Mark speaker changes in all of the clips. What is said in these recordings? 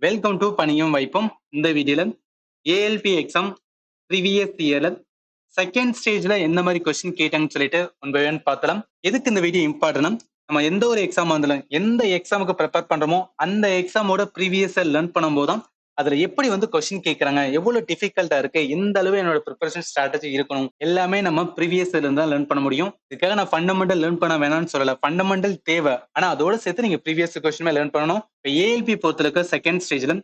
Speaker 1: Welcome to பணியும் வைப்பும். இந்த வீடியோல ஏஎல்பி எக்ஸாம் ப்ரீவியஸ் இயர்ல செகண்ட் ஸ்டேஜ்ல எந்த மாதிரி கொஸ்டின் கேட்டாங்கன்னு சொல்லிட்டு ஒன் பை ஒன் பார்த்தலாம். எதுக்கு இந்த வீடியோ இம்பார்ட்டன்ட், நம்ம எந்த ஒரு எக்ஸாம் வந்தாலும் எந்த எக்ஸாமுக்கு ப்ரிப்பேர் பண்றோமோ அந்த எக்ஸாமோட ப்ரீவியஸா லேர்ன் பண்ணும்போது தான் அதுல எப்படி வந்து கொஸ்டின் கேட்கறாங்க, எவ்வளவு டிஃபிகல்ட்டா இருக்கு, எந்த அளவு என்னோட ப்ரிப்பரேஷன் ஸ்ட்ராட்டஜி இருக்கணும், எல்லாமே நம்ம ப்ரீவியஸ்ல இருந்து தான் லேர்ன் பண்ண முடியும். இதுக்காக நான் ஃபண்டமெண்டல் லேர்ன் பண்ண வேணாம்னு சொல்லல, ஃபண்டமெண்டல் தேவை. ஆனா அதோட சேர்த்து நீங்க ப்ரீவியஸ் கொஸ்டின் லேர்ன் பண்ணணும். இப்போ ஏஎல்பி பொறுத்தளவுக்கு செகண்ட் ஸ்டேஜ்ல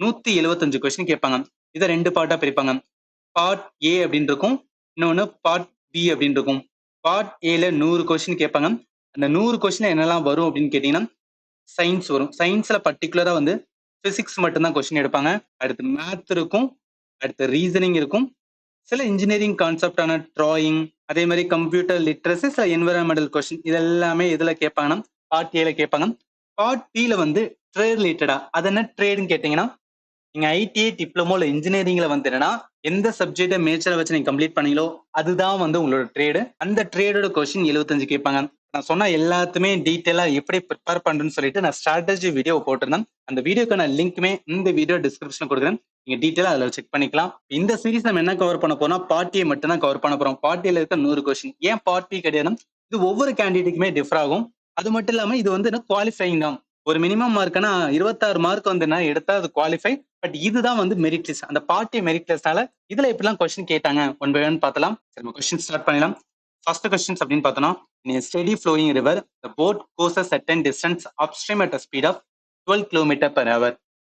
Speaker 1: 175 கொஸ்டின் கேட்பாங்க. இதை ரெண்டு பார்ட்டா பிரிப்பாங்க. பார்ட் ஏ அப்படின்னு இருக்கும், இன்னொன்னு பார்ட் பி அப்படின்னு இருக்கும். பார்ட் ஏல 100 கொஸ்டின் கேட்பாங்க. அந்த 100 கொஸ்டின் என்னெல்லாம் வரும் அப்படின்னு கேட்டீங்கன்னா, சயின்ஸ் வரும். சயின்ஸ்ல பர்டிகுலரா வந்து பிசிக்ஸ் மட்டும்தான் கொஸ்டின் எடுப்பாங்க. அடுத்து மேத் இருக்கும், அடுத்து ரீசனிங் இருக்கும், சில இன்ஜினியரிங் கான்செப்டான டிராயிங், அதே மாதிரி கம்ப்யூட்டர் லிட்ரஸி, சில என்விரான்மெண்டல் கொஸ்டின், இது எல்லாமே இதுல கேட்பாங்கன்னா பார்ட் ஏல கேட்பாங்க. பார்ட் பில வந்து ட்ரேட் ரிலேட்டடா, அது என்ன ட்ரேடுன்னு கேட்டீங்கன்னா, நீங்க ஐடிஐ டிப்ளமோ இல்ல இன்ஜினியரிங்ல வந்து என்னன்னா எந்த சப்ஜெக்ட மேஜரா வச்சு நீங்க கம்ப்ளீட் பண்ணீங்களோ அதுதான் வந்து உங்களோட ட்ரேடு. அந்த ட்ரேடோட கொஸ்டின் 75 கேட்பாங்க. நான் சொன்ன எல்லாத்துமே டீட்டெயிலா எப்படி ப்ரிப்பேர் பண்றேன்னு சொல்லிட்டு நான் ஸ்ட்ராட்டஜி வீடியோ போட்டிருந்தேன். அந்த வீடியோக்கான லிங்க்குமே இந்த வீடியோ டிஸ்கிரிப்ஷன் கொடுக்குறேன், நீங்க டீட்டெயிலா அதில் செக் பண்ணிக்கலாம். இந்த சீரிஸ் நம்ம என்ன கவர் பண்ண போறோம், பார்ட்டியை மட்டும் தான் கவர் பண்ண போறோம். பார்ட்டியில இருக்க 100 கொஸ்டின் ஏன் பார்ட்டி கிடையாது, இது ஒவ்வொரு கேண்டிடேட்டுக்குமே டிஃபர் ஆகும். அது மட்டும் இல்லாம இது வந்து குவாலிஃபைங் தான். ஒரு மினிமம் மார்க்னா 26 மார்க் வந்து எடுத்தா அது குவாலிஃபை. பட் இதுதான் வந்து மெரிட் லிஸ்ட். அந்த பார்ட்டி மெரிட் லிஸ்ட்னால இதுல எப்படிலாம் கொஸ்டின் கேட்டாங்க ஒன் பை ஒன் பார்த்தலாம். சரி, நம்ம கொஸ்டின் ஸ்டார்ட் பண்ணலாம். ஃபர்ஸ்ட் கொஸ்டின்ஸ் அப்படின்னு பார்த்தோம்னா, in a steady flowing river the boat goes a certain distance upstream at a speed of 12 km per hour,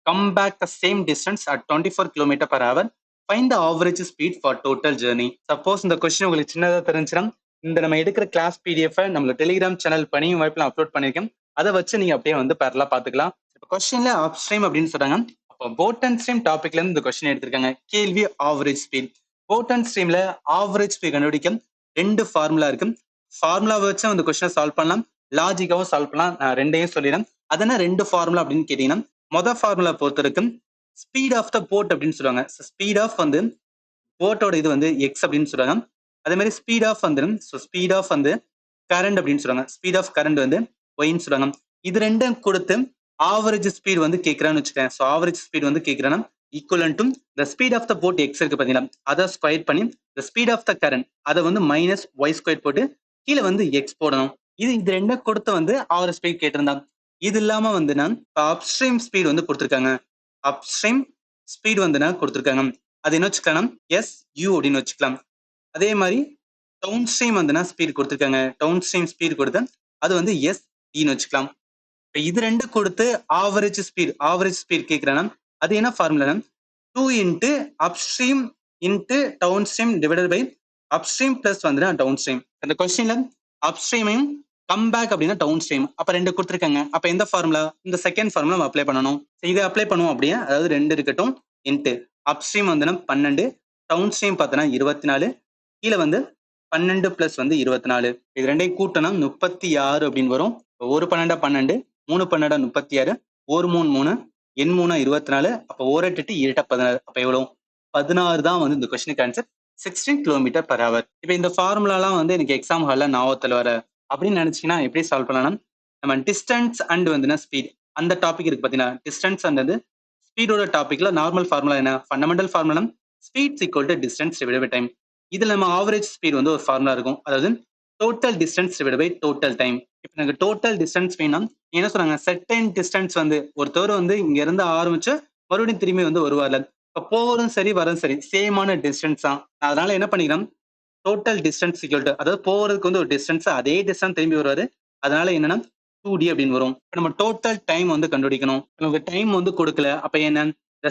Speaker 1: come back the same distance at 24 km per hour, find the average speed for total journey. Suppose இந்த question உங்களுக்கு சின்னதா தெரிஞ்சுனா, இந்த நம்ம எடுக்கிற class PDF நம்மளோட Telegram channel பணியும் வாய்ப்புல upload பண்ணிருக்கேன். அதை வச்சு நீங்க அப்படியே வந்து பேரலா பாத்துக்கலாம். கொஸ்டின்ல அப்ஸ்ட்ரீம் அப்படின்னு சொல்றாங்க. அப்போ போட் அண்ட் ஸ்ட்ரீம் டாபிக்ல இருந்து இந்த கொஸ்டின் எடுத்திருக்காங்க. கேள்வி ஆவரேஜ் ஸ்பீட். போட் அண்ட் ஸ்ட்ரீம்ல ஆவரேஜ் ஸ்பீட் கண்டுபிடிக்க ரெண்டு ஃபார்முலா இருக்கு. ஃபார்முலாவை வச்சு அந்த கொஸ்டினை சால்வ் பண்ணலாம், லாஜிக்காவும் சால்வ் பண்ணலாம். நான் ரெண்டையும் சொல்லிடுறேன். அதனா ரெண்டு ஃபார்முலா அப்படின்னு கேட்டீங்கன்னா, மொதல் ஃபார்முலா பொறுத்த வரைக்கும் ஸ்பீட் ஆஃப் த போட் அப்படின்னு சொல்லுவாங்க. ஸ்பீட் ஆஃப் வந்து போட்டோட இது வந்து எக்ஸ் அப்படின்னு சொல்றாங்க. அதே மாதிரி ஸ்பீட் ஆஃப் வந்து ஸ்பீட் ஆஃப் வந்து கரண்ட் அப்படின்னு சொல்றாங்க. ஸ்பீட் ஆஃப் கரண்ட் வந்து ஒயின்னு சொல்றாங்க. இது ரெண்டும் கொடுத்து ஆவரேஜ் ஸ்பீட் வந்து கேட்கறான்னு வச்சுக்கேன். ஸோ ஆவரேஜ் ஸ்பீட் வந்து கேட்கறான்னா equivalent to the speed of the boat X இருக்கு பாத்தீங்களா, அதை ஸ்கொயர் பண்ணி the speed of the current அதை வந்து மைனஸ் ஒய் ஸ்கொயர் போட்டு கீழே வந்து எக்ஸ் போடணும். இது ரெண்டும் கொடுத்து வந்து ஆவரேஜ் ஸ்பீட் கேட்டிருந்தாங்க. இது இல்லாம வந்து நான் அப்ஸ்ட்ரீம் ஸ்பீட் வந்து கொடுத்துருக்காங்க. அப்ஸ்ட்ரீம் ஸ்பீட் வந்து நான் கொடுத்துருக்காங்க. அது என்ன வச்சுக்கலாம், எஸ் யூ அப்படின்னு வச்சுக்கலாம். அதே மாதிரி டவுன் ஸ்ட்ரீம் வந்து ஸ்பீட் கொடுத்துருக்காங்க. டவுன் ஸ்ட்ரீம் ஸ்பீட் கொடுத்து அது வந்து எஸ் டின்னு வச்சுக்கலாம். இது ரெண்டு கொடுத்து ஆவரேஜ் ஸ்பீட் கேட்கிறேன்னா அது என்ன formula, 2 into upstream into downstream divided by upstream plus வந்து டவுன் ஸ்ட்ரீம். அந்த கொஸ்டின்ல அப்ஸ்ட்ரீமையும் கம் பேக் அப்படின்னா டவுன் ஸ்ட்ரீம், அப்ப ரெண்டு கொடுத்துருக்காங்க. அப்ப எந்த ஃபார்முலா, இந்த செகண்ட் ஃபார்முலா நம்ம அப்ளை பண்ணணும். இதை அப்ளை பண்ணுவோம் அப்படியே, அதாவது ரெண்டு இருக்கட்டும் இன்ட்டு அப்ஸ்ட்ரீம் வந்து 12, டவுன் ஸ்ட்ரீம் பார்த்தோன்னா 24, கீழே வந்து 12 பிளஸ் வந்து 24. இது ரெண்டையும் கூட்டணும் 36 அப்படின்னு வரும். ஒரு 12 12, 3 12 36, ஒரு 3 3, எண் 3 24, அப்போ ஒரு 8 8 16, அப்ப எவ்வளவு 16 தான் வந்து இந்த கொஸ்டினுக்கு ஆன்சர். 16 kilometre per hour. இப்போ இந்த ஃபார்முலாலாம் வந்து எனக்கு எக்ஸாம் ஹால்ல ஞாபகத்தில் வர அப்படின்னு நினைச்சீங்கன்னா எப்படி சால்வ் பண்ணலாம், நம்ம டிஸ்டன்ஸ் அண்ட் வந்து ஸ்பீட் அந்த டாபிக் இருக்கு பார்த்தீங்கன்னா, டிஸ்டன்ஸ் அண்ட் ஸ்பீடோட டாபிக்ல நார்மல் ஃபார்முலா என்ன, fundamental formula speed equal to distance divided by time. இதுல நம்ம ஆவரேஜ் ஸ்பீட் வந்து ஒரு ஃபார்முலா இருக்கும், அதாவது total distance divided by total time. இப்போ எனக்கு டோட்டல் டிஸ்டன்ஸ் வேணும், என்ன சொல்றாங்க, செர்டைன் டிஸ்டன்ஸ் வந்து ஒருத்தர் வந்து இங்க இருந்து ஆரம்பிச்சு மறுபடியும் திரும்பி வந்து வருவார்ல, இப்போ போவதும் சரி வரும் சரி சேமான டிஸ்டன்ஸ் தான். அதனால என்ன பண்ணிக்கலாம், டோட்டல் டிஸ்டன்ஸ் ஈக்குவல் டு, அதாவது போறதுக்கு வந்து ஒரு டிஸ்டன்ஸ், அதே டிஸ்டன்ஸ் திரும்பி வருவாரு, அதனால என்னன்னா 2D அப்படின்னு வரும். இப்போ நம்ம டோட்டல் டைம் வந்து கண்டுபிடிக்கணும். நமக்கு டைம் வந்து கொடுக்கல, அப்ப என்ன,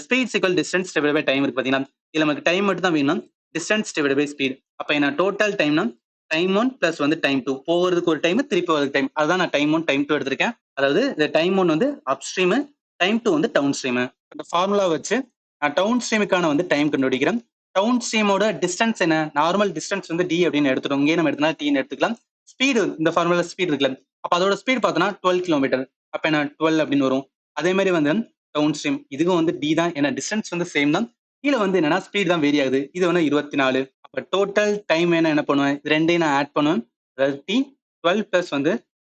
Speaker 1: speed equal distance divided by time இருக்கு பாத்தீங்கன்னா, இதுல நமக்கு டைம் மட்டும் தான் வேணும், டிஸ்டன்ஸ் டிவைடட் பை ஸ்பீட். அப்ப என்ன டோட்டல் டைம்னா டைம் 1 பிளஸ் வந்து டைம் 2, போகிறதுக்கு ஒரு டைம் திருப்பி வரதுக்கு டைம், அதுதான் நான் டைம் 1 டைம் 2 எடுத்திருக்கேன். அதாவது இந்த டைம் 1 வந்து அப் ஸ்ட்ரீம், டைம் 2 வந்து டவுன் ஸ்ட்ரீம். இந்த ஃபார்முலா வச்சு நான் டவுன் ஸ்ட்ரீமுக்கான வந்து டைம் கண்டுபிடிக்கிறேன். டவுன் ஸ்ட்ரீமோட டிஸ்டன்ஸ் என்ன, நார்மல் டிஸ்டன்ஸ் வந்து டி அப்படின்னு எடுத்துட்டோம். இங்கே நம்ம எடுத்தா டீன்னு எடுத்துக்கலாம். ஸ்பீடு, இந்த ஃபார்முலா ஸ்பீட் இருக்குல்ல, அப்ப அதோட ஸ்பீட் பார்த்தோன்னா 12 கிலோமீட்டர், அப்ப என்ன 12 அப்படின்னு வரும். அதே மாதிரி வந்து டவுன் ஸ்ட்ரீம் இதுக்கும் வந்து டி தான், ஏன்னா டிஸ்டன்ஸ் வந்து சேம் தான், கீழே வந்து என்னன்னா ஸ்பீட் தான் வேரி ஆகுது. இது வந்து 24. அப்ப டோட்டல் டைம் என்ன பண்ணுவேன், இது ரெண்டையும் நான் ஆட் பண்ணுவேன், அதாவது டி 12 பிளஸ் வந்து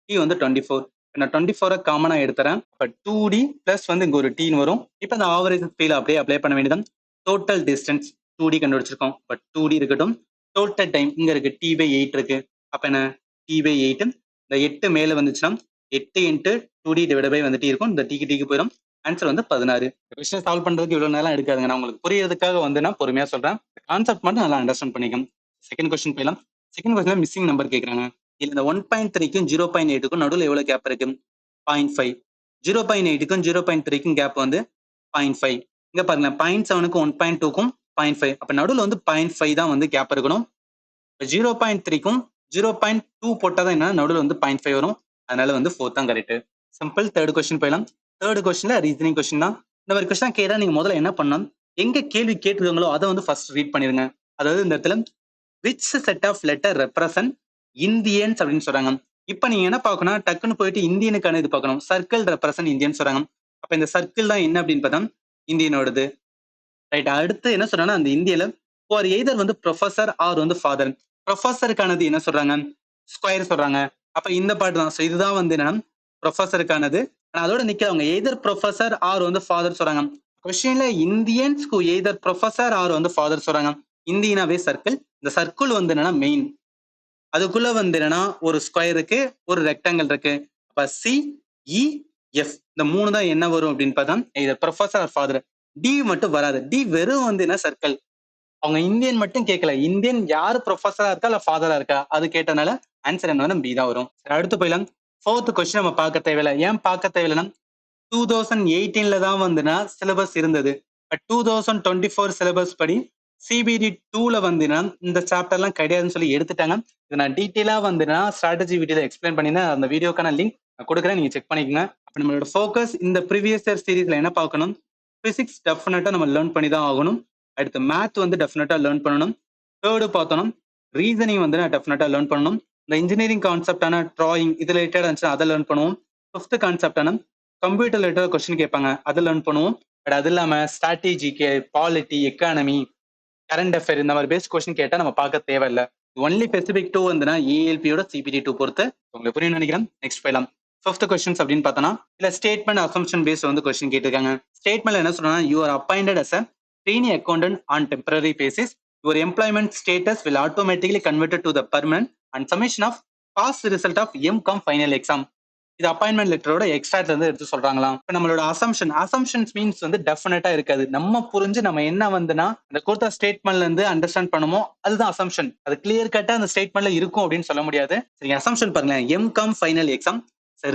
Speaker 1: டி வந்து 24. நான் 24 காமனா எடுத்துறேன். இப்ப 2D பிளஸ் வந்து இங்க ஒரு டீன்னு வரும். இப்ப இந்த ஆவரேஜ் ஸ்கேல் அப்படியே அப்ளை பண்ண வேண்டியதான். டோட்டல் டிஸ்டன்ஸ் 2D கண்டுபிடிச்சிருக்கோம். பட் 2D இருக்கட்டும். டோட்டல் டைம் இங்க இருக்கு T/8 இருக்கு. அப்ப என்ன T/8 இந்த 8 மேல வந்துச்சுன்னா 8 இன்ட்டு 2D டிவைட் பை வந்துட்டு இருக்கும். இந்த டீக்கு டீக்கு போயிடும். ஆன்சர் வந்து 16. கொஸ்டின் சால்வ் பண்றதுக்கு இவ்வளவு நேரம் எடுக்காதுங்க. நான் உங்களுக்கு புரியறதுக்காக வந்து நான் பொறுமையா சொல்றேன். கான்செப்ட் மட்டும் நல்லா அண்டர்ஸ்டாண்ட் பண்ணிக்கணும். செகண்ட் கொஸ்டின் போயிடலாம். செகண்ட் கொஸ்டின்ல மிஸ்ஸிங் நம்பர் கேக்குறாங்க. இதுல இந்த 1.3க்கும் 0.8க்கும் நடுவில் எவ்வளவு கேப் இருக்கு? 0.5. 0.8க்கும் 0.3க்கும் கேப் வந்து 0.5. இங்க பாருங்க 0.7க்கும் 1.2க்கும் 0.5. அப்ப நடுவில் வந்து 0.5 தான் வந்து கேப் இருக்கணும். 0.3க்கும் 0.2 போட்டாதான் என்ன நடுவில் வந்து 0.5 வரும். அதனால வந்து 4 தான் கரெக்ட். சிம்பிள். தேர்ட் கொஸ்டின் போயிடலாம். தேர்ட் கொஸ்டின்ல ரீசனிங் கொஸ்டின் தான். இந்த மாதிரி கொஸ்டின் கேட்டா நீங்க முதல்ல என்ன பண்ணணும், எங்க கேள்வி கேட்டிருக்காங்களோ அதை வந்து ஃபர்ஸ்ட் ரீட் பண்ணிருங்க. அதாவது இந்த இடத்துல which set of letter represent Indians அப்படின்னு சொல்றாங்க. இப்ப நீங்க என்ன பார்க்கணும், டக்குன்னு போயிட்டு இந்தியனுக்கான இது பார்க்கணும். சர்க்கிள் ரெப்ரசன்ட் இந்தியன் சொல்றாங்க. அப்ப இந்த சர்க்கிள் தான் என்ன அப்படின்னு பார்த்தா இந்தியனோடது. ரைட். அடுத்து என்ன சொல்றாங்கன்னா அந்த இந்தியில ஃபார் எய்தர் வந்து ப்ரொஃபசர் ஆர் வந்து ஃபாதர். ப்ரொஃபசருக்கானது என்ன சொல்றாங்க? ஸ்கொயர் சொல்றாங்க. அப்ப இந்த பாட்டு தான். ஸோ இதுதான் வந்து என்னன்னா ப்ரொஃபசருக்கானது. அதோட நிக்கிறவங்க எய்தர் ப்ரொஃபசர் ஆர் வந்து ஃபாதர் சொல்றாங்க. கொஸ்டின்ல இந்தியன்ஸ்க்கு எய்தர் ப்ரொஃபசர் ஆர் வந்து ஃபாதர் சொல்றாங்க. இந்தியனாவே சர்க்கிள். இந்த சர்க்கிள் வந்து என்னன்னா மெயின். அதுக்குள்ள வந்து என்னன்னா ஒரு ஸ்கொயர் இருக்கு, ஒரு ரெக்டாங்கிள் இருக்கு. அப்ப CEF இந்த 3 தான் என்ன வரும் அப்படின்னு பார்த்தா either professor or father. T மட்டும் வராது. டி வெறும் வந்து என்ன சர்க்கிள். அவங்க இந்தியன் மட்டும் கேட்கல. இந்தியன் யாரு ப்ரொஃபஸரா இருக்கா இல்ல ஃபாதரா இருக்கா அது கேட்டனால ஆன்சர் என்ன பி தான் வரும். அடுத்து போயிடலாம். ஃபோர்த் கொஸ்டின் நம்ம பார்க்க தேவையில்லை. ஏன் பார்க்க தேவையில்லைன்னா 2018ல தான் வந்துன்னா சிலபஸ் இருந்தது. 2024 சிலபஸ் படி CBD 2ல வந்துன்னா இந்த சாப்டர்லாம் கிடையாதுன்னு சொல்லி எடுத்துட்டாங்க. இதை நான் டீட்டெயிலா வந்துன்னா ஸ்ட்ராட்டஜி வீடியோல எக்ஸ்பிளைன் பண்ணிருந்தேன். அந்த வீடியோக்கான லிங்க் நான் கொடுக்குறேன், நீங்க செக் பண்ணிக்கோங்க. அப்ப நம்மளோட ஃபோக்கஸ் இந்த ப்ரீவியஸ் இயர் சீரீஸ்ல என்ன பார்க்கணும், பிசிக்ஸ் டெஃபினட்டா நம்ம லேர்ன் பண்ணி தான் ஆகணும். அடுத்து மேத் வந்து டெஃபினட்டா லேர்ன் பண்ணணும். தேர்டு பார்த்தோம் ரீசனிங் வந்து நான் டெஃபினட்டா லேர்ன் பண்ணணும். இந்த இன்ஜினியரிங் கான்செப்டான டிராயிங் இது ரிலேட்டட் இருந்துச்சு அதை லேர்ன் பண்ணுவோம். ஃபிஃப்த் கான்செப்டான கம்ப்யூட்டர் ரிலேட்டட் கொஸ்டின் கேட்பாங்க அதை லேர்ன் பண்ணுவோம். பட் அது இல்லாம strategy, polity, economy, current affair இந்த மாதிரி பேஸ்ட் கொஸ்டின் கேட்டா நம்ம பார்க்க தேவையில்லை. ஒன்லி ஸ்பெசிபிக் டூ வந்துன்னா ஏஎல்பியோட CPD 2 பொறுத்து உங்களுக்கு புரியும் நினைக்கிறேன். நெக்ஸ்ட் போயிடலாம். ஃபிஃப்த் கொஸ்டின்ஸ் அப்படின்னு பார்த்தோம்னா இல்ல ஸ்டேட்மெண்ட் அசம்ஷன் பேஸ் வந்து கொஸ்டின் கேட்டிருக்காங்க. ஸ்டேட்மெண்ட்ல என்ன சொல்றாங்க, you are appointed as a trainee accountant on temporary basis. Your employment status will automatically converted to the permanent and summation of past result of MCOM final exam. இது appointment லெட்டரோட எக்ஸ்ட்ராக்ட்ல இருந்து எடுத்து சொல்றாங்களாம். இப்ப நம்மளோட அசம்ஷன்ஸ் மீன்ஸ் வந்து டெஃபினட்டா இருக்காது. நம்ம புரிஞ்சு நம்ம என்ன வந்துன்னா அந்த கொடுத்த ஸ்டேட்மெண்ட்ல இருந்து அண்டர்ஸ்டாண்ட் பண்ணுமோ அதுதான் அசம்ஷன். அது கிளியர் கட்டா அந்த ஸ்டேட்மெண்ட்ல இருக்கும் அப்படின்னு சொல்ல முடியாது. சரிங்க, அசம்ஷன் பாருங்க. MCOM final exam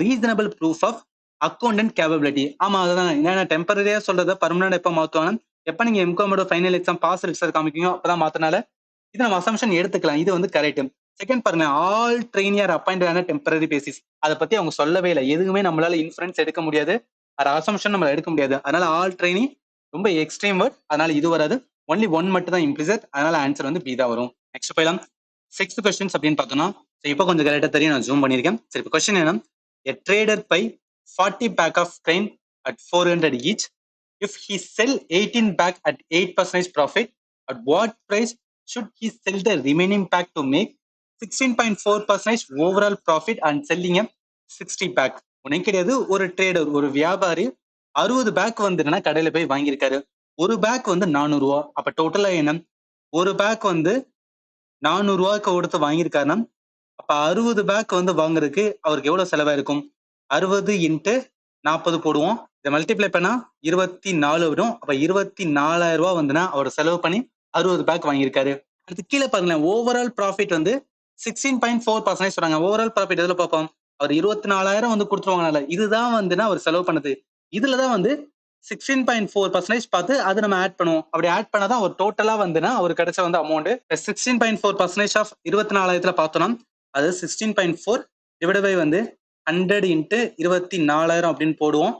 Speaker 1: reasonable proof of accountant capability. ஆமா அதுதான். என்னென்ன டெம்பரரியா சொல்றத பர்மனன்ட் எப்ப மாத்துவாங்க, எப்ப நீங்க MCOMோட ஃபைனல் எக்ஸாம் பாஸ் ரிசல்ட் காமிக்கீங்க அப்பதான் மாத்தனால இது நம்ம அசம்ஷன் எடுத்துக்கலாம். இது வந்து கரெக்ட். செகண்ட் பாருங்க, all trainee are appointed on temporary basis. அதை பத்தி அவங்க சொல்லவே இல்லை. எதுவுமே நம்மளால இன்ஃபரன்ஸ் எடுக்க முடியாது, அசம்ஷன் நம்மளால எடுக்க முடியாது. அதனால ஆல் ட்ரெயினி ரொம்ப எக்ஸ்ட்ரீம் வேர்ட், அதனால இது வராது. ஒன்லி ஒன் மட்டும் தான் இம்ப்ளிசிட். அதனால ஆன்சர் வந்து பி தான் வரும். நெக்ஸ்ட் போயிடலாம். சிக்ஸ்த் கொஸ்டின்ஸ் அப்படின்னு பார்த்தோம்னா இப்போ கொஞ்சம் கரெக்டா தெரியும், நான் ஜூம் பண்ணியிருக்கேன். சரி, இப்போ கொஸ்டின் என்ன, a trader buy 40 pack of grain at 400 each. If he sell 18 pack at 8% profit, at what price should he sell the remaining pack to make 16.4% overall profit and selling a 60 pack? உனக்கு கிடையாது, ஒரு trader ஒரு வியாபாரி 60 back வந்து என்னன்னா கடையில போய் வாங்கியிருக்காரு. ஒரு பேக் வந்து 400 ரூபா. அப்ப டோட்டலா என்ன, ஒரு பேக் வந்து 400 ரூபாய்க்கு கொடுத்து வாங்கியிருக்காருன்னா அப்ப 60 பேக் வந்து வாங்குறதுக்கு அவருக்கு எவ்வளவு செலவாயிருக்கும்? 60 இன்ட்டு 40 போடுவோம். இதை மல்டிப்ளை பண்ணா 24 வரும். அப்ப 24,000 ரூபாய் வந்துன்னா அவர் செலவு பண்ணி 60 பேக் வாங்கியிருக்காரு. அடுத்து கீழே பாருங்களேன், ஓவரால் ப்ராஃபிட் வந்து 16.4% சொல்றாங்க. ஓவரால் ப்ராஃபிட் எதுல பார்ப்போம், அவர் 24,000 வந்து கொடுத்துருவாங்கனால இதுதான் வந்துன்னா அவர் செலவு பண்ணது. இதுலதான் வந்து 16.4% பார்த்து அது நம்ம ஆட் பண்ணுவோம். அப்படி ஆட் பண்ணாதான் ஒரு டோட்டலா வந்துன்னா அவர் கிடைச்ச வந்து அமௌண்ட் 16.4% ஆஃப் 24,000 பார்த்தோம்னா அது 16.4 டிவைட் பை வந்து 100 இன்ட்டு 24,000 அப்படின்னு போடுவோம்.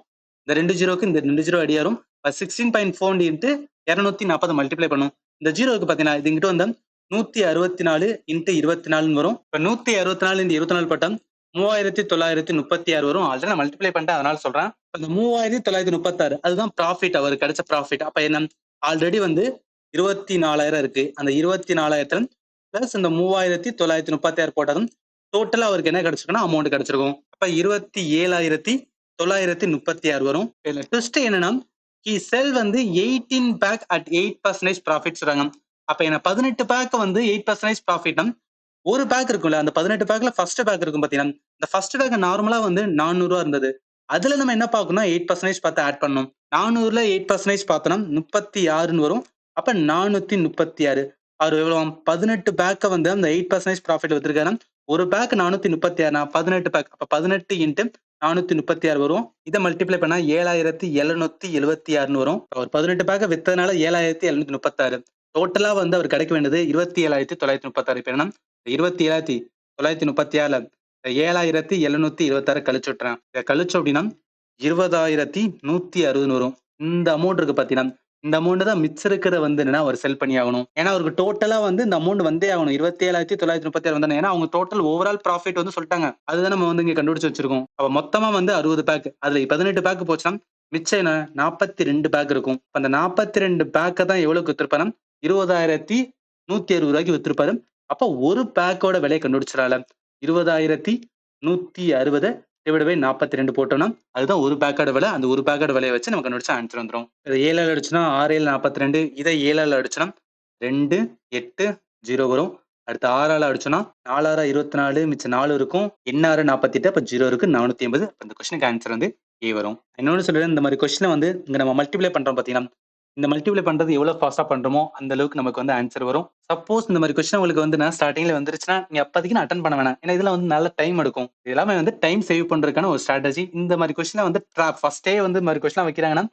Speaker 1: இந்த 2 ஜீரோக்கு இந்த 2 ஜீரோ அடியாரும். 16.4 இன்ட்டு 240 மல்டிப்ளை பண்ணும். இந்த ஜீரோக்கு பார்த்தீங்கன்னா இது இங்கிட்ட வந்து 164 இன்ட்டு 24 வரும். இப்போ 164 இன்ட்டு 24 போட்டா 3,936 வரும். ஆல்ரெடி நான் மல்டிப்ளை பண்ணிட்டேன், அதனால சொல்றேன். அந்த 3,936 அதுதான் ப்ராஃபிட், அவருக்கு கிடைச்ச ப்ராஃபிட். அப்ப என்ன, ஆல்ரெடி வந்து 24,000 இருக்கு. அந்த 24,000 பிளஸ் இந்த 3,936 போட்டதும் டோட்டலா அவருக்கு என்ன கிடைச்சிருக்குன்னா அமௌண்ட் கிடைச்சிருக்கும். அப்ப 27,936 வரும். இதுல ட்விஸ்ட் என்னன்னா he sell வந்து 18 பேக் at 8% ப்ராஃபிட் சொல்றாங்க. அப்ப என்ன 18 பேக் வந்து 8% ப்ராஃபிட்னா ஒரு பேக் இருக்கும்ல, அந்த 18 பேக்ல ஃபர்ஸ்ட் பேக் இருக்கும் பாத்தீங்கன்னா, இந்த ஃபர்ஸ்ட் பேக் நார்மலா வந்து 400 இருந்தது. அதுல நம்ம என்ன பார்க்கணும் 8% பார்த்து ஆட் பண்ணணும். 400ல 8% பார்த்தோம்னா 36ன்னு வரும். அப்ப 436 அவர் எவ்வளவு 18 பேக்க வந்து அந்த 8% ப்ராஃபிட் வித்திருக்காரு. ஒரு பேக் 436 18 பேக். அப்ப 18 இன்டு 436 வரும். இதை மல்டிப்ளை பண்ணா 7,776ன்னு வரும். அவர் 18 பேக்க வித்ததுனால 7,736. டோட்டலா வந்து அவர் கிடைக்க வேண்டியது 27,936. இப்ப என்ன 27,936ல 7,726 கழிச்சு விட்டுறேன். இதை கழிச்சோம் அப்படின்னா 20,160 வரும். இந்த அமௌண்ட் இருக்கு பாத்தீங்கன்னா, இந்த அமௌண்ட் தான் மிச்சம் இருக்கிறத வந்து என்னன்னா அவர் செல் பண்ணி ஆகணும். ஏன்னா அவருக்கு டோட்டலா வந்து இந்த அமௌண்ட் வந்தே ஆகணும். 27,936 வந்தாங்க. ஏன்னா அவங்க டோட்டல் ஓவரால் ப்ராஃபிட் வந்து சொல்லிட்டாங்க. அதுதான் நம்ம வந்து இங்க கண்டுபிடிச்சு வச்சிருக்கோம். அப்ப மொத்தமா வந்து 60 பேக். அதுல 18 பேக் போச்சுன்னா மிச்சம் என்ன 42 பேக் இருக்கும். அந்த 42 பேக்கை தான் எவ்வளவுக்கு வித்திருப்பாரு 20,160 வித்திருப்பாரு. அப்ப ஒரு பேக்கோட விலையை கண்டுபிடிச்சிடல. 20,160 டிவைட் பை 42 போட்டோம்னா அதுதான் ஒரு பேக்கோட விலை. அந்த ஒரு பேக்கோட விலையை வச்சு நம்ம கண்டுபிடிச்சா ஆன்சர் வந்துடும். இதை 7 அடிச்சுனா 6 7 42. இதை 7 அடிச்சுனா 2 8 0 வரும். அடுத்து 6 அடிச்சோம்னா 4 24 மிச்சம் 4 இருக்கும். 8 48 அப்ப 0 இருக்கு 480. இந்த கொஸ்டினுக்கு ஆன்சர் வந்து ஏ வரும். இன்னொன்னு சொல்றேன், இந்த மாதிரி கொஸ்டினை வந்து இங்க நம்ம மல்டிப்ளை பண்றோம் பாத்தீங்கன்னா, இந்த மல்டிப்ளை பண்றது எவ்வளவு ஃபாஸ்டா பண்றோமோ அந்த அளவுக்கு நமக்கு வந்து ஆன்சர் வரும். சப்போஸ் இந்த மாதிரி கொஸ்டின் உங்களுக்கு வந்து நான் ஸ்டார்டிங்ல வந்துருச்சுன்னா நீங்க அப்போதைக்கு நான் அட்டன் பண்ண வேணாம். ஏன்னா இதுல வந்து நல்ல டைம் எடுக்கும். இது எல்லாமே வந்து டைம் சேவ் பண்றதுக்கான ஒரு ஸ்ட்ராட்டஜி. இந்த மாதிரி கொஸ்டினை வந்து ஃபர்ஸ்டே வந்து இந்த மாதிரி கொஸ்டின் வைக்கிறாங்கன்னா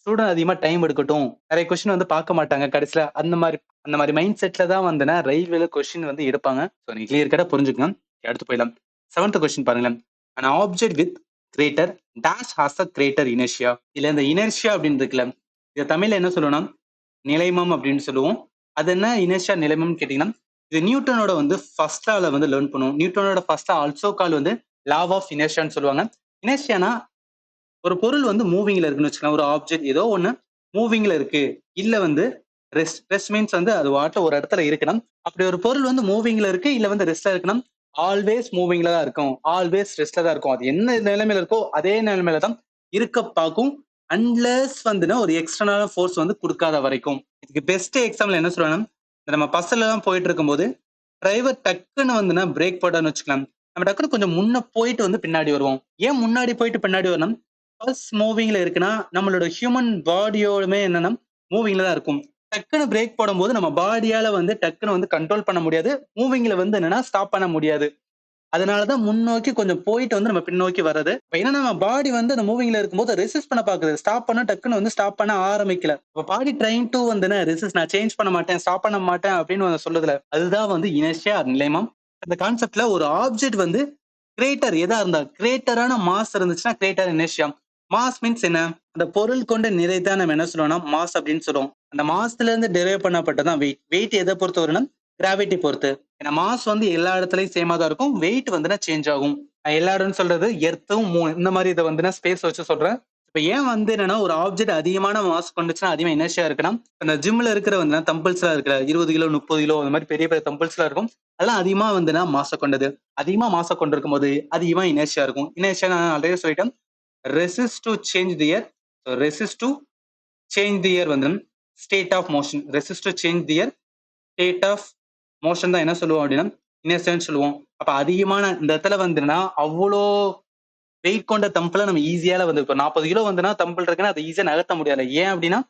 Speaker 1: ஸ்டூடெண்ட் அதிகமா டைம் எடுக்கட்டும். நிறைய கொஸ்டின் வந்து பார்க்க மாட்டாங்க. கடைசியில அந்த மாதிரி மைண்ட் செட்ல தான் வந்து ரயில்வேல கொஸ்டின் வந்து எடுப்பாங்க. ஸோ நீங்க கிளியர் கட்டா புரிஞ்சுக்கணும். அடுத்து போயிடலாம். 7th கொஸ்டின் பாருங்களேன். an object with crater dash has a crater inertia. இல்ல இந்த inertia அப்படின்னு இருக்குல்ல, இது தமிழ்ல என்ன சொல்லுவோம்னா நிலைமம் அப்படின்னு சொல்லுவோம். அது என்ன இனர்ஷியா நிலைமம்னு கேட்டீங்கன்னா, இது நியூட்டனோட வந்து ஃபர்ஸ்ட் லால வந்து லேர்ன் பண்ணுவோம். நியூட்டனோட ஃபர்ஸ்ட் ஆல்சோ கால் வந்து லா ஆஃப் இனர்ஷியான்னு சொல்லுவாங்க. இனர்ஷியானா ஒரு பொருள் வந்து மூவிங்ல இருக்குன்னு வச்சுக்கலாம். ஒரு ஆப்ஜெக்ட் ஏதோ ஒண்ணு மூவிங்ல இருக்கு. இல்ல வந்து ரெஸ்ட் மீன்ஸ் வந்து அது வாட்ல ஒரு இடத்துல இருக்கணும். அப்படி ஒரு பொருள் வந்து மூவிங்ல இருக்கு இல்ல வந்து ரெஸ்ட்ல இருக்கணும். ஆல்வேஸ் மூவிங்ல தான் இருக்கும். ஆல்வேஸ் ரெஸ்ட்ல தான் இருக்கும். அது என்ன நிலைமையில இருக்கோ அதே நிலைமையில தான் இருக்க பார்க்கும். அன்லெஸ் வந்துன்னா ஒரு எக்ஸ்டர்னல் ஃபோர்ஸ் வந்து கொடுக்காத வரைக்கும். இதுக்கு பெஸ்ட் எக்ஸாம்பிள் என்ன சொல்லணும், நம்ம பஸ்ல எல்லாம் போயிட்டு இருக்கும்போது டிரைவர் டக்குன்னு வந்துன்னா பிரேக் போட்டான்னு வச்சுக்கலாம். நம்ம டக்குன்னு கொஞ்சம் முன்ன போயிட்டு வந்து பின்னாடி வருவோம். ஏன் முன்னாடி போயிட்டு பின்னாடி வரணும்? பஸ் மூவிங்ல இருக்குன்னா நம்மளோட ஹியூமன் பாடியோடுமே என்னன்னா மூவிங்ல தான் இருக்கும். டக்குன்னு பிரேக் போடும்போது நம்ம பாடியால வந்து டக்குன்னு வந்து கண்ட்ரோல் பண்ண முடியாது. மூவிங்ல வந்து என்னன்னா ஸ்டாப் பண்ண முடியாது. அதனாலதான் முன்னோக்கி கொஞ்சம் போயிட்டு வந்து நம்ம பின்னோக்கி வர்றது. ஏன்னா நம்ம பாடி வந்து அந்த மூவிங்ல இருக்கும்போது ரெசிஸ்ட் பண்ண பாக்குது. ஸ்டாப் பண்ண டக்குன்னு வந்து ஸ்டாப் பண்ண ஆரம்பிக்கல. பாடி ட்ரைன் டு வந்து ரெசிஸ்ட் நான் சேஞ்ச் பண்ண மாட்டேன், ஸ்டாப் பண்ண மாட்டேன் அப்படின்னு சொல்லுதுல. அதுதான் வந்து இனர்ஷியா நிலைமம். அந்த கான்செப்ட்ல ஒரு ஆப்ஜெக்ட் வந்து கிரேட்டர் எதா இருந்தா கிரேட்டரான மாஸ் இருந்துச்சுன்னா கிரேட்டர் இனர்ஷியா. மாஸ் மீன்ஸ் என்ன? அந்த பொருள் கொண்ட நிறை தான் நம்ம என்ன சொல்லுவோம்னா மாஸ் அப்படின்னு சொல்லுவோம். அந்த மாஸ்ல இருந்து டெரைவ் பண்ணப்பட்டதான் வெயிட். வெயிட் எதை பொறுத்த வரணும்னா கிராவிட்டி பொறுத்து. ஏன்னா மாஸ் வந்து எல்லா இடத்துலயும் சேமா தான் இருக்கும். வெயிட் வந்து சேஞ்ச் ஆகும். எல்லா இடம்னு சொல்றது எர்த்தும் இந்த மாதிரி இதை வந்து ஸ்பேஸ் வச்சு சொல்றேன். இப்ப ஏன் வந்து என்னன்னா ஒரு ஆப்ஜெக்ட் அதிகமான மாஸ் கொண்டுச்சுன்னா அதிகமா இனர்ஷியா இருக்குன்னா அந்த ஜிம்ல இருக்கிற வந்து தம்பிள்ஸ் எல்லாம் இருக்கிற 20 கிலோ 30 கிலோ அந்த மாதிரி பெரிய பெரிய தம்பிள்ஸ் எல்லாம் இருக்கும். அதெல்லாம் அதிகமா வந்துன்னா மாச கொண்டது. அதிகமா மாச கொண்டிருக்கும் போது அதிகமா இனர்ஷியா இருக்கும். இனர்ஷியா நான் ஆல்ரெடி சொல்லிட்டேன். resist to change the air. So resist to change the air வந்து state of motion. resist to change the air state of motion தான் என்ன சொல்லுவோம் அப்படின்னா இனர்ஷியான்னு சொல்லுவோம். அப்ப அதிகமான இந்த இடத்துல வந்துன்னா அவ்வளோ வெயிட் கொண்ட தம்பிள நம்ம ஈஸியால வந்து இப்போ 40 கிலோ வந்துன்னா தம்பிள் இருக்குன்னா அதை ஈஸியா நகர்த்த முடியாது. ஏன் அப்படின்னா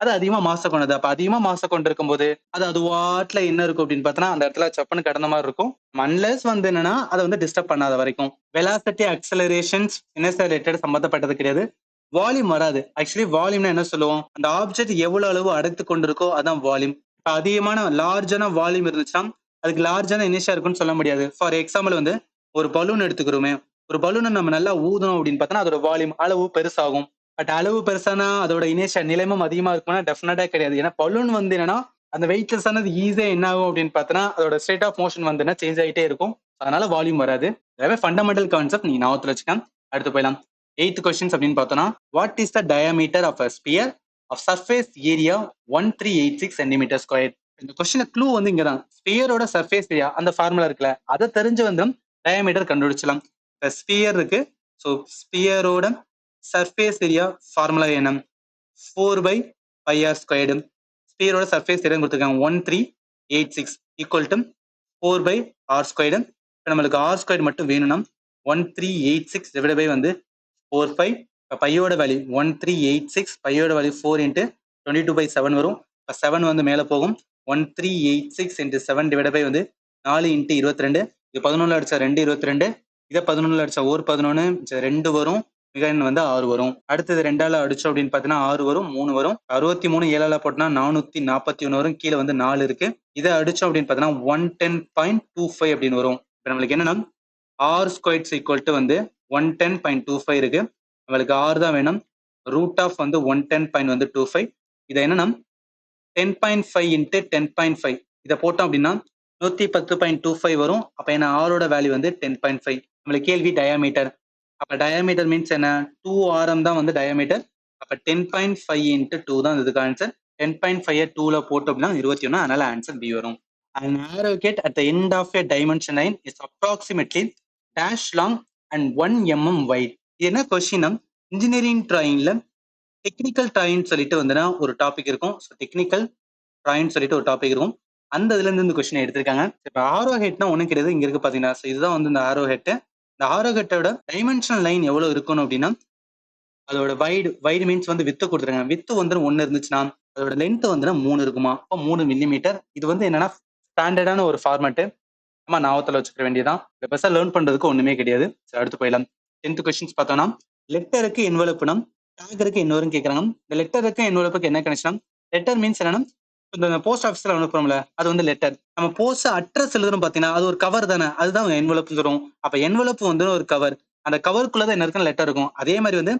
Speaker 1: அது அதிகமா மாச கொண்டது. அப்ப அதிகமா மாச கொண்டு இருக்கும் போது அது வாட்ல என்ன இருக்கும் அப்படின்னு பார்த்தோன்னா அந்த இடத்துல சப்பன்னு கடந்த மாதிரி இருக்கும். அன்லெஸ் வந்து என்னன்னா அதை வந்து டிஸ்டர்ப் பண்ணாத வரைக்கும். வெலாசிட்டி அக்சலரேஷன்ஸ் இனர்ஷியா ரிலேட்டட் சம்பந்தப்பட்டது கிடையாது. வால்யூம் வராது. ஆக்சுவலி வால்யூம்னா என்ன சொல்லுவோம், அந்த ஆப்ஜெக்ட் எவ்வளவு அளவு அடைத்து கொண்டிருக்கோ அதான் வால்யூம். இப்ப அதிகமான லார்ஜான வால்யூம் இருந்துச்சுன்னா அதுக்கு லார்ஜான இனர்ஷியா இருக்குன்னு சொல்ல முடியாது. ஃபார் எக்ஸாம்பிள் வந்து ஒரு பலூன் எடுத்துக்கிறோமே, ஒரு பலூனை நம்ம நல்லா ஊதணும் அப்படின்னு பார்த்தோன்னா அதோட வால்யூம் அளவு பெருசாகும். பட் அளவு பெருசானா அதோட இனர்ஷியா நிலைமம் அதிகமா இருக்கும்னா டெஃபினட்டா கிடையாது. ஏன்னா பலூன் வந்து என்னன்னா அந்த வெயிட்லெஸ் ஆனது ஈஸியா என்ன ஆகும் அப்படின்னு பார்த்தோன்னா அதோட ஸ்டேட் ஆஃப் மோஷன் வந்து சேஞ்ச் ஆகிட்டே இருக்கும். அதனால வால்யூம் வராது. அதாவது ஃபண்டமெண்டல் கான்செப்ட் நீங்க ஞாபகத்துல வச்சுக்கலாம். அடுத்து போயிடலாம். 8th கொஸ்டின்ஸ் அப்படின்னு பார்த்தோம்னா what is the diameter of a sphere of surface area 1386 centimetre square. இந்த கொஸ்டின் க்ளூ வந்து இங்கதான். ஸ்பியரோட சர்ஃபேஸ் ஏரியா அந்த ஃபார்முலா இருக்குல்ல அதை தெரிஞ்சு வந்து டயாமீட்டர் கண்டுபிடிச்சலாம். ஸ்பியர் இருக்கு. ஸோ ஸ்பியரோட சர்ஃபேஸ் ஏரியா ஃபார்முலா என்ன? 4/πr². ஸ்பியரோட சர்ஃபேஸ் ஏரியா கொடுத்துருக்காங்க 1386 ஈக்குவல் டு 4/r². இப்போ நம்மளுக்கு r² மட்டும் வேணும்னா 1386 டிவைட் பை வந்து 45. இப்போ பையோட வேல்யூ 1386, பையோட வேல்யூ 4 இன்ட்டு 22/7 வரும். இப்போ 7 வந்து மேலே போகும். 1386 இன்ட்டு 7 டிவைட் பை வந்து 4 இன்ட்டு 22. இது 11 அடிச்சா 2 22. இதை 11 அடிச்சா 11 2 வரும். மிக வந்து 6 வரும். அடுத்தது 2ஆல அடிச்சோம் அப்படின்னு பார்த்தீங்கன்னா 6 வரும், 3 வரும். 63 7ஆல போட்டோம்னா 441 வரும். கீழே வந்து 4 இருக்கு. இதை அடிச்சோம் அப்படின்னு பார்த்தீங்கன்னா 110.25 அப்படின்னு வரும். இப்போ நம்மளுக்கு என்னன்னா r² ஈக்குவல் டு வந்து 110.25 இருக்கு. நம்மளுக்கு r தான் வேணும். ரூட் ஆஃப் வந்து 110.25. இதை என்னன்னா 10.5 இன்ட்டு 10.5 இதை போட்டோம் அப்படின்னா 110.25 வரும். அப்போ என்ன ஆரோட வேல்யூ வந்து 10.5. நம்மளுக்கு கேள்வி டயாமீட்டர். அப்போ டயாமீட்டர் மீன்ஸ் என்ன? 2 தான் வந்து டயாமீட்டர். அப்போ 10.5 இன்ட்டு 2 தான் இதுக்கு ஆன்சர். 10.5 2ல போட்டோம் அப்படின்னா 21. அதனால ஆன்சர் பி வரும். An arrow head at the end of a dimension line is approximately dash long and 1 mm wide. இது என்ன கொஸ்டின்? இன்ஜினியரிங் டிராயிங்ல டெக்னிக்கல் டிராயிங் சொல்லிட்டு வந்துன்னா ஒரு டாபிக் இருக்கும். ஸோ டெக்னிக்கல் டிராயிங் சொல்லிட்டு ஒரு டாபிக் இருக்கும். அந்த இதுல இருந்து இந்த கொஸ்டின் எடுத்திருக்காங்க. இப்போ ஆரோ ஹெட்னா ஒன்றும் கிடையாது. இங்க இருக்கு பாத்தீங்கன்னா, ஸோ இதுதான் வந்து இந்த ஆரோ ஹெட். இந்த ஆரோ ஹெட்டோட டைமென்ஷனல் லைன் எவ்வளவு இருக்கணும் அப்படின்னா, அதோட வைடு மீன்ஸ் வந்து வித்து கொடுத்துருக்காங்க. வித்து வந்து 1 இருந்துச்சுன்னா அதோட லென்த் வந்து 3 இருக்குமா? அப்போ 3 மில்லிமீட்டர். இது வந்து என்னன்னா ஸ்டாண்டர்டான ஒரு ஃபார்மேட்டு. நம்ம ஞாபகத்தில் வச்சுக்க வேண்டியதான். இதை பெருசாக லேர்ன் பண்றதுக்கு ஒண்ணுமே கிடையாது. சரி, அடுத்து போயிடலாம். 10th கொஸ்டின்ஸ் பார்த்தோம்னா, லெட்டருக்கு என்வலப்புனம் டேகருக்கு இன்னொரு கேட்கறாங்க. இந்த லெட்டருக்கு என்வலப்புக்கு என்ன கனெக்ஷன்? லெட்டர் மீன்ஸ் என்னன்னா, இந்த போஸ்ட் ஆஃபீஸ்ல அனுப்புறோம்ல, அது வந்து லெட்டர். நம்ம போஸ்ட் அட்ரஸ் எழுதுறோம் பாத்தீங்கன்னா, அது ஒரு கவர் தானே, அதுதான் என்வலப் சொல்றோம். அப்ப என்வலப் வந்து ஒரு கவர். அந்த கவருக்குள்ளதான் என்ன இருக்குன்னு லெட்டர் இருக்கும். அதே மாதிரி வந்து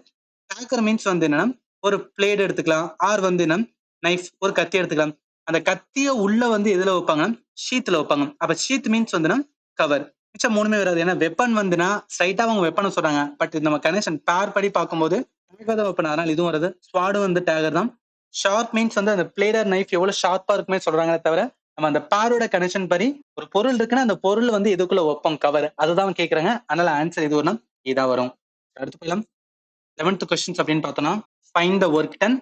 Speaker 1: டேக்கர் மீன்ஸ் வந்து என்னன்னா, ஒரு பிளேட் எடுத்துக்கலாம், ஆர் வந்து என்ன நைஃப், ஒரு கத்தி எடுத்துக்கலாம். அந்த கத்திய உள்ள வந்து எதுல வைப்பாங்க? ஷீத்ல வைப்பாங்க. அப்ப ஷீத் மீன்ஸ் வந்துன்னா கவர். மிச்சம் மூணுமே வராது. ஏன்னா வெப்பன் வந்துன்னா ஸ்ட்ரைட்டா அவங்க வெப்பனை சொல்றாங்க. பட் நம்ம கனெக்ஷன் பேர் படி பார்க்கும்போது டேகர் தான் வெப்பன். அதனால இதுவும் வருது. ஸ்வாடு வந்து டேகர் தான். ஷார்ப் மீன்ஸ் வந்து அந்த பிளேடர் நைஃப் எவ்வளவு ஷார்ப்பா இருக்குமே சொல்றாங்களே தவிர, நம்ம அந்த பேரோட கனெக்ஷன் படி ஒரு பொருள் இருக்குன்னா அந்த பொருள் வந்து எதுக்குள்ள வைப்போம் கவர், அதுதான் கேட்கறாங்க. அதனால ஆன்சர் இது வரணும், இதான் வரும். அடுத்து போயிடலாம். 11th கொஸ்டின்ஸ் அப்படின்னு பார்த்தோம்னா, find the work done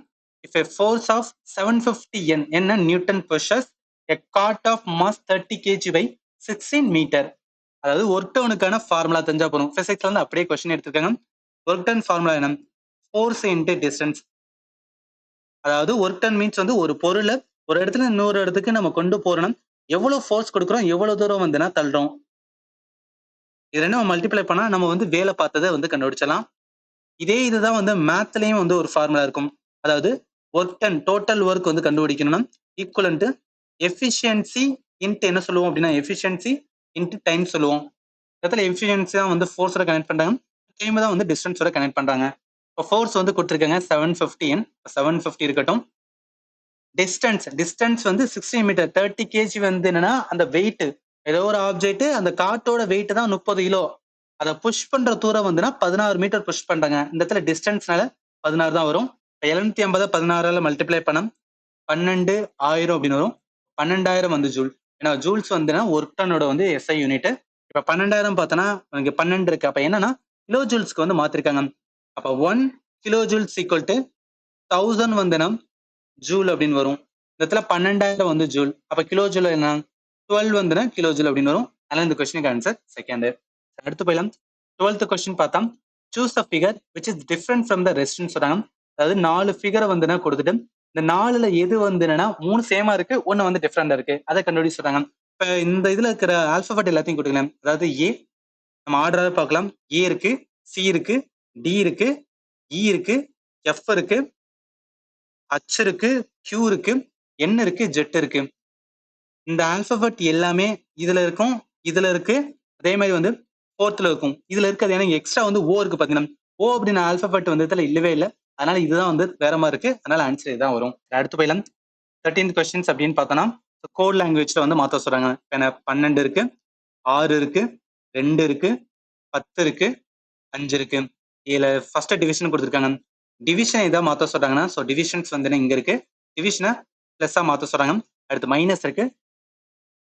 Speaker 1: if a force of 750 N என்ன newton pushes a cart of mass 30 kg by 16 metre. அதாவது ஒர்க் டவுனுக்கான ஃபார்முலா தெரிஞ்சா போதும். பிசிக்ஸ்ல இருந்து அப்படியே கொஸ்டின் எடுத்திருக்காங்க. ஒர்க் டன் ஃபார்முலா என்ன? Force into distance. அதாவது ஒர்க் டன் மீன்ஸ் வந்து ஒரு பொருளை ஒரு இடத்துல இன்னொரு இடத்துக்கு நம்ம கொண்டு போறோம்னா எவ்வளவு ஃபோர்ஸ் கொடுக்குறோம், எவ்வளவு தூரம் வந்துன்னா தள்ளுறோம். இது ரெண்டும் மல்டிப்ளை பண்ணா நம்ம வந்து வேலை பார்த்ததை வந்து கண்டுபிடிச்சலாம். இதே இதுதான் வந்து மேத்லயும் வந்து ஒரு ஃபார்முலா இருக்கும். அதாவது ஒர்க் டன் டோட்டல் ஒர்க் வந்து கண்டுபிடிக்கணும்னா ஈக்குவலன்ட் எஃபிஷியன்சி இன்ட்டு என்ன சொல்லுவோம் அப்படின்னா எஃபிஷியன்சி இன்ட்டு டைம் சொல்லுவோம். இடத்துல எஃபிஷியன்சி தான் வந்து ஃபோர்ஸோட கனெக்ட் பண்றாங்க, டைம் தான் வந்து டிஸ்டன்ஸோட கனெக்ட் பண்றாங்க. இப்போ ஃபோர்ஸ் வந்து கொடுத்துருக்காங்க 750 N, 750 இருக்கட்டும். டிஸ்டன்ஸ் வந்து 16 மீட்டர். 30 கேஜி வந்து என்னன்னா அந்த வெயிட், ஏதோ ஒரு ஆப்ஜெக்ட் அந்த காட்டோட வெயிட் தான் 30 கிலோ. அதை புஷ் பண்ற தூரம் வந்துன்னா 16 மீட்டர் புஷ் பண்றாங்க. இந்த இடத்துல டிஸ்டன்ஸ்னால 16 தான் வரும். 750 16ஆல மல்டிப்ளை பண்ண 12,000 அப்படின்னு வரும். 12,000 வந்து ஜூல். ஏன்னா ஜூல்ஸ் வந்துன்னா ஒர்க் டனோட வந்து எஸ்ஐ யூனிட். இப்ப 12,000 பார்த்தோன்னா இங்க 12 இருக்கு. அப்ப என்னன்னா கிலோ ஜூல்ஸ்க்கு வந்து மாத்திருக்காங்க. அப்ப 1 கிலோ ஜூல்ஸ் ஈக்குவல் டு 1000 வந்துன்னா ஜூல் அப்படின்னு வரும். இந்த இடத்துல 12,000 வந்து ஜூல். அப்ப கிலோ ஜூல் என்ன? 12 வந்துன்னா கிலோ ஜூல் அப்படின்னு வரும். அதனால இந்த கொஸ்டினுக்கு ஆன்சர் செகண்ட். அடுத்து போயிடலாம். 12th கொஸ்டின் பார்த்தா, choose a figure which is different from the ரெஸ்ட்னு சொல்றாங்க. அதாவது 4 ஃபிகரை வந்து கொடுத்துட்டு இந்த 4ல எது வந்து என்னன்னா 3 சேமா இருக்கு, 1 வந்து டிஃபரெண்டா இருக்கு, அதை கண்டுபிடிச்சு சொல்றாங்க. இப்ப இந்த இதுல இருக்கிற ஆல்பபெட் எல்லாத்தையும் கொடுக்கலாம். அதாவது ஏ நம்ம ஆர்டராக பார்க்கலாம். ஏ இருக்கு, சி இருக்கு, டி இருக்கு, இ இருக்கு, எஃப் இருக்கு, ஹச் இருக்கு, கியூ இருக்கு, என் இருக்கு, ஜெட் இருக்கு. இந்த ஆல்பபெட் எல்லாமே இதுல இருக்கும், இதுல இருக்கு. அதே மாதிரி வந்து 4th இருக்கும். இதுல இருக்காது. ஏன்னா எக்ஸ்ட்ரா வந்து ஓ இருக்கு பாத்தீங்கன்னா, ஓ அப்படின்னு ஆல்பபெட் வந்து இதுல இல்லவே இல்லை. அதனால இதுதான் வந்து வேற மாதிரி இருக்கு. அதனால ஆன்சர் இதுதான் வரும். அடுத்து போயிடலாம். 13th கொஸ்டின்ஸ் அப்படின்னு பார்த்தோம்னா, கோட் லாங்குவேஜ்ல வந்து மாத்த சொல்றாங்க. 12 இருக்கு, 6 இருக்கு, 2 இருக்கு, 10 இருக்கு, 5 இருக்கு. இதுல ஃபர்ஸ்ட் டிவிஷன் கொடுத்துருக்காங்க. டிவிஷன் இதான் மாத்த சொல்றாங்கன்னா, ஸோ டிவிஷன்ஸ் வந்து இங்க இருக்கு. டிவிஷனை பிளஸ்ஸா மாத்த சொல்றாங்க. அடுத்து மைனஸ் இருக்கு,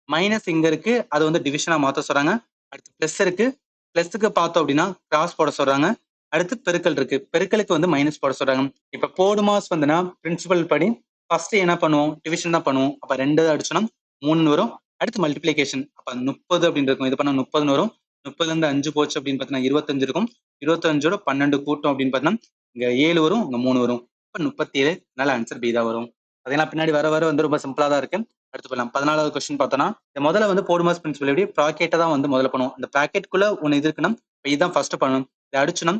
Speaker 1: மைனஸ் இங்க இருக்கு, அது வந்து டிவிஷனா மாத்த சொல்றாங்க. அடுத்து பிளஸ் இருக்கு, பிளஸ்க்கு பார்த்தோம் அப்படின்னா கிராஸ் போட சொல்றாங்க. அடுத்து பெருக்கல் இருக்கு, பெருக்கலுக்கு வந்து மைனஸ் போட சொல்றாங்க. இப்ப போடுமாஸ் வந்துன்னா பிரின்சிபல் படி ஃபர்ஸ்ட் என்ன பண்ணுவோம், டிவிஷன் தான் பண்ணுவோம். அப்ப 2 அடிச்சோம்னா 3 வரும். அடுத்து மல்டிப்ளிகேஷன், அப்ப 30 அப்படின்னு இருக்கும். இது பண்ணா 30 வரும். 30ல இருந்து 5 போச்சு அப்படின்னு பார்த்தீங்கன்னா 25 இருக்கும். 25ஓட 12 கூட்டம் அப்படின்னு பார்த்தீங்கன்னா இங்க 7 வரும், இங்க 3 வரும். இப்ப 37. அதனால ஆன்சர் பி தான் வரும். அதெல்லாம் பின்னாடி வர வர வந்து ரொம்ப சிம்பிளா தான் இருக்கு. அடுத்து போலாம். 14வது கொஸ்டின் பார்த்தோம்னா இந்த முதல்ல வந்து போடுமாஸ் பிரின்சிபல் எப்படி ப்ராக்கெட்டை தான் வந்து முதல்ல பண்ணுவோம். அந்த ப்ராக்கெட்குள்ள ஒன்று இது இருக்குன்னா இதுதான் ஃபர்ஸ்ட் பண்ணணும். இதை அடிச்சுனா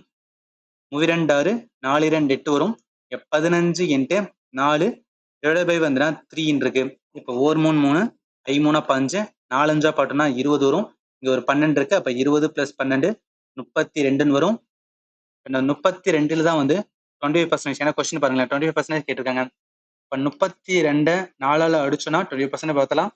Speaker 1: 32 4 2 8 வரும். 15 இன்ட்டு 4 டிவைட் பை வந்துன்னா 3 இருக்கு. இப்போ 1 3 3 5 3 5 4 5 பாட்டுனா 20 வரும். இங்க ஒரு 12 இருக்கு. அப்ப 20 பிளஸ் 12 32 வரும். இந்த 32ல தான் வந்து 25%. ஏன்னா கொஸ்டின் பாருங்களேன் 25% கேட்டிருக்காங்க. இப்போ 32 4ஆல அடிச்சோன்னா 25% பார்த்தலாம்.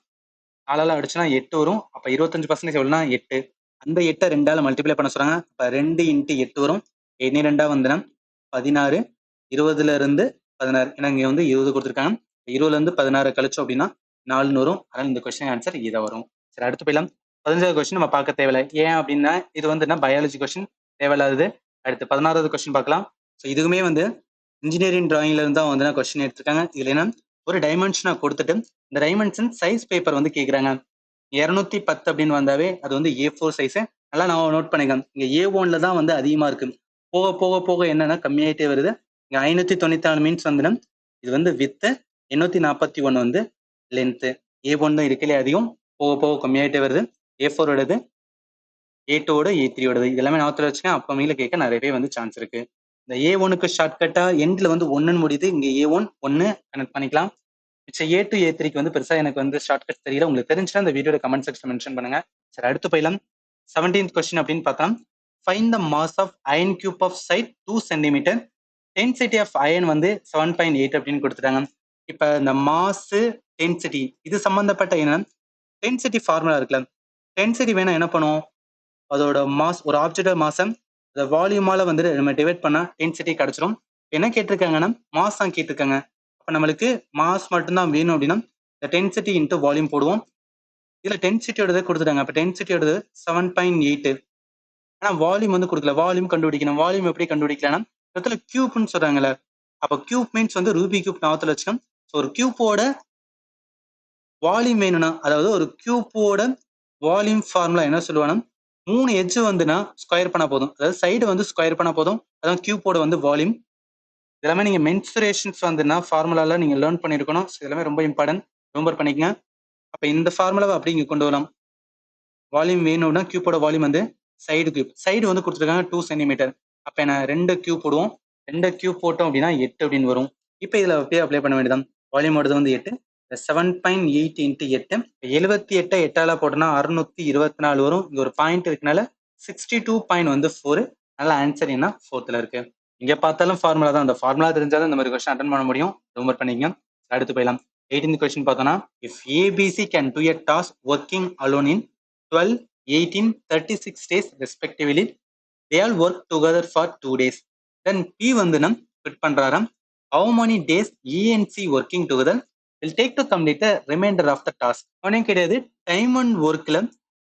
Speaker 1: 4ஆல அடிச்சோன்னா 8 வரும். அப்ப 25% எவ்வளோனா 8. அந்த 8 2ஆல மல்டிப்ளை பண்ண சொல்றாங்க. அப்ப 2 இன்ட்டு 8 வரும். 2 வந்துன்னா 16. 20ல இருந்து 16. ஏன்னா இங்க வந்து 20 கொடுத்துருக்காங்க. 20ல இருந்து 16 கழிச்சோம் அப்படின்னா 4 வரும். அதனால இந்த கொஸ்டின் ஆன்சர் இதான் வரும். சரி, அடுத்து போயிடலாம். 15வது கொஸ்டின் நம்ம பார்க்க தேவையில்லை. ஏன் அப்படின்னா இது வந்து பயாலஜி கொஸ்டின் தேவையில்லாதது. அடுத்து 16வது கொஸ்டின் பார்க்கலாம். ஸோ இதுவுமே வந்து இன்ஜினியரிங் டிராயிங்ல இருந்து தான் வந்து கொஸ்டின் எடுத்திருக்காங்க. இதுல என்ன ஒரு டைமென்ஷனை கொடுத்துட்டு இந்த டைமென்ஷன் சைஸ் பேப்பர் வந்து கேட்குறாங்க. 210 அப்படின்னு வந்தாவே அது வந்து A4 சைஸ். நல்லா நான் நோட் பண்ணிக்கலாம். இங்க A1ல தான் வந்து அதிகமா இருக்கு. போக போக போக என்னன்னா கம்மியாயிட்டே வருது. இங்க 594 மீன்ஸ் வந்து இது வந்து வித்து, 841 வந்து லென்த்து. A1 தான் இருக்கலே அதிகம், போக போக கம்மியாயிட்டே வருது. A4 ஓடது, A2ஓட, A3ஓடது இதெல்லாமே ஞாபகத்துல வச்சுக்கேன். அப்பமையில கேட்க நிறையவே வந்து சான்ஸ் இருக்கு. இந்த A1க்கு ஷார்ட்கட்டா எண்ட்ல வந்து 1ன்னு முடியுது. இங்க A1 1 கனெக்ட் பண்ணிக்கலாம். மிச்சம் A2 A3க்கு வந்து பெருசா எனக்கு வந்து ஷார்ட்கட் தெரியல. உங்களுக்கு தெரிஞ்சுன்னா இந்த வீடியோட கமெண்ட் செக்ஷன் மென்ஷன் பண்ணுங்க. சரி, அடுத்து போயிடலாம். 17th கொஸ்டின் அப்படின்னு பார்த்தா find the mass of iron cube of side 2 centimetre. Density of iron வந்து 7.8 அப்படின்னு கொடுத்துட்டாங்க. இப்ப இந்த மாஸ் டென்சிட்டி இது சம்பந்தப்பட்ட என்ன டென்சிட்டி ஃபார்முலா இருக்குல்ல, டென்சிட்டி வேணா என்ன பண்ணுவோம், அதோட மாஸ் ஒரு ஆப்ஜெக்டோட மாசம் அந்த வால்யூமால வந்து நம்ம டிவைட் பண்ணா டென்சிட்டி கிடைச்சிரும். என்ன கேட்டிருக்காங்கன்னா மாஸ் தான் கேட்டிருக்காங்க. அப்ப நம்மளுக்கு மாஸ் மட்டும்தான் வேணும் அப்படின்னா இந்த டென்சிட்டி இன்ட்டு வால்யூம் போடுவோம். இதுல டென்சிட்டியோட கொடுத்துட்டாங்க. அப்ப டென்சிட்டியோட 7.8. ஆனா வால்யூம் வந்து கொடுக்கல. வால்யூம் கண்டுபிடிக்கணும். வால்யூம் எப்படி கண்டுபிடிக்கலாம்னா இடத்துல கியூப்னு சொல்றாங்கல்ல, அப்ப கியூப் மீன்ஸ் வந்து ரூபி கியூப் ஞாபகத்துல வச்சுக்கணும். ஒரு கியூப்போட வால்யூம் வேணும்னா, அதாவது ஒரு கியூப்போட வால்யூம் ஃபார்முலா என்ன சொல்லுவாங்கன்னா 3 எட்ஜ் வந்துன்னா ஸ்கொயர் பண்ணா போதும். அதாவது சைடு வந்து ஸ்கொயர் பண்ணா போதும். அதான் கியூப்போட வந்து வால்யூம். இதெல்லாமே நீங்க மென்சுரேஷன்ஸ் வந்துன்னா ஃபார்முலால நீங்க லேர்ன் பண்ணிருக்கணும். இதெல்லாமே ரொம்ப இம்பார்ட்டன்ட். ரிமெம்பர் பண்ணிக்கங்க. அப்ப இந்த ஃபார்முலாவை அப்படி இங்க கொண்டு வரலாம். வால்யூம் வேணும்னா கியூப்போட வால்யூம் வந்து சைடு கியூப். சைடு வந்து கொடுத்துருக்காங்க 2 சென்டிமீட்டர். அப்ப நான் 2 கியூப் போடுவோம். 2 கியூப் போட்டோம் அப்படின்னா 8 அப்படின்னு வரும். இப்போ இதுல அப்படியே அப்ளை பண்ண வேண்டியதான். வால்யூமோடது வந்து 8. 7.8 இன்ட்டு 8 78 8ஆல போட்டோம்னா 624 வரும். இங்க ஒரு பாயிண்ட் இருக்கனால 62.4. நல்ல ஆன்சர் என்ன 4th இருக்கு. இங்க பார்த்தாலும் ஃபார்முலா தான். அந்த ஃபார்முலா தெரிஞ்சாலும் இந்த மாதிரி கொஸ்டின் அட்டன் பண்ண முடியும். ரிமெம்பர் பண்ணிக்கங்க. அடுத்து போயிடலாம். 18th கொஸ்டின் பார்த்தோம்னா if ABC can do a task working alone in 12, 18, 36 days respectively, they all work together for 2 days. Then P வந்து நம் fit பண்றாராம். How many days E and C working together will take to complete the remainder of the task? ஒன்றும் கிடையாது. Time and ஒர்க்ல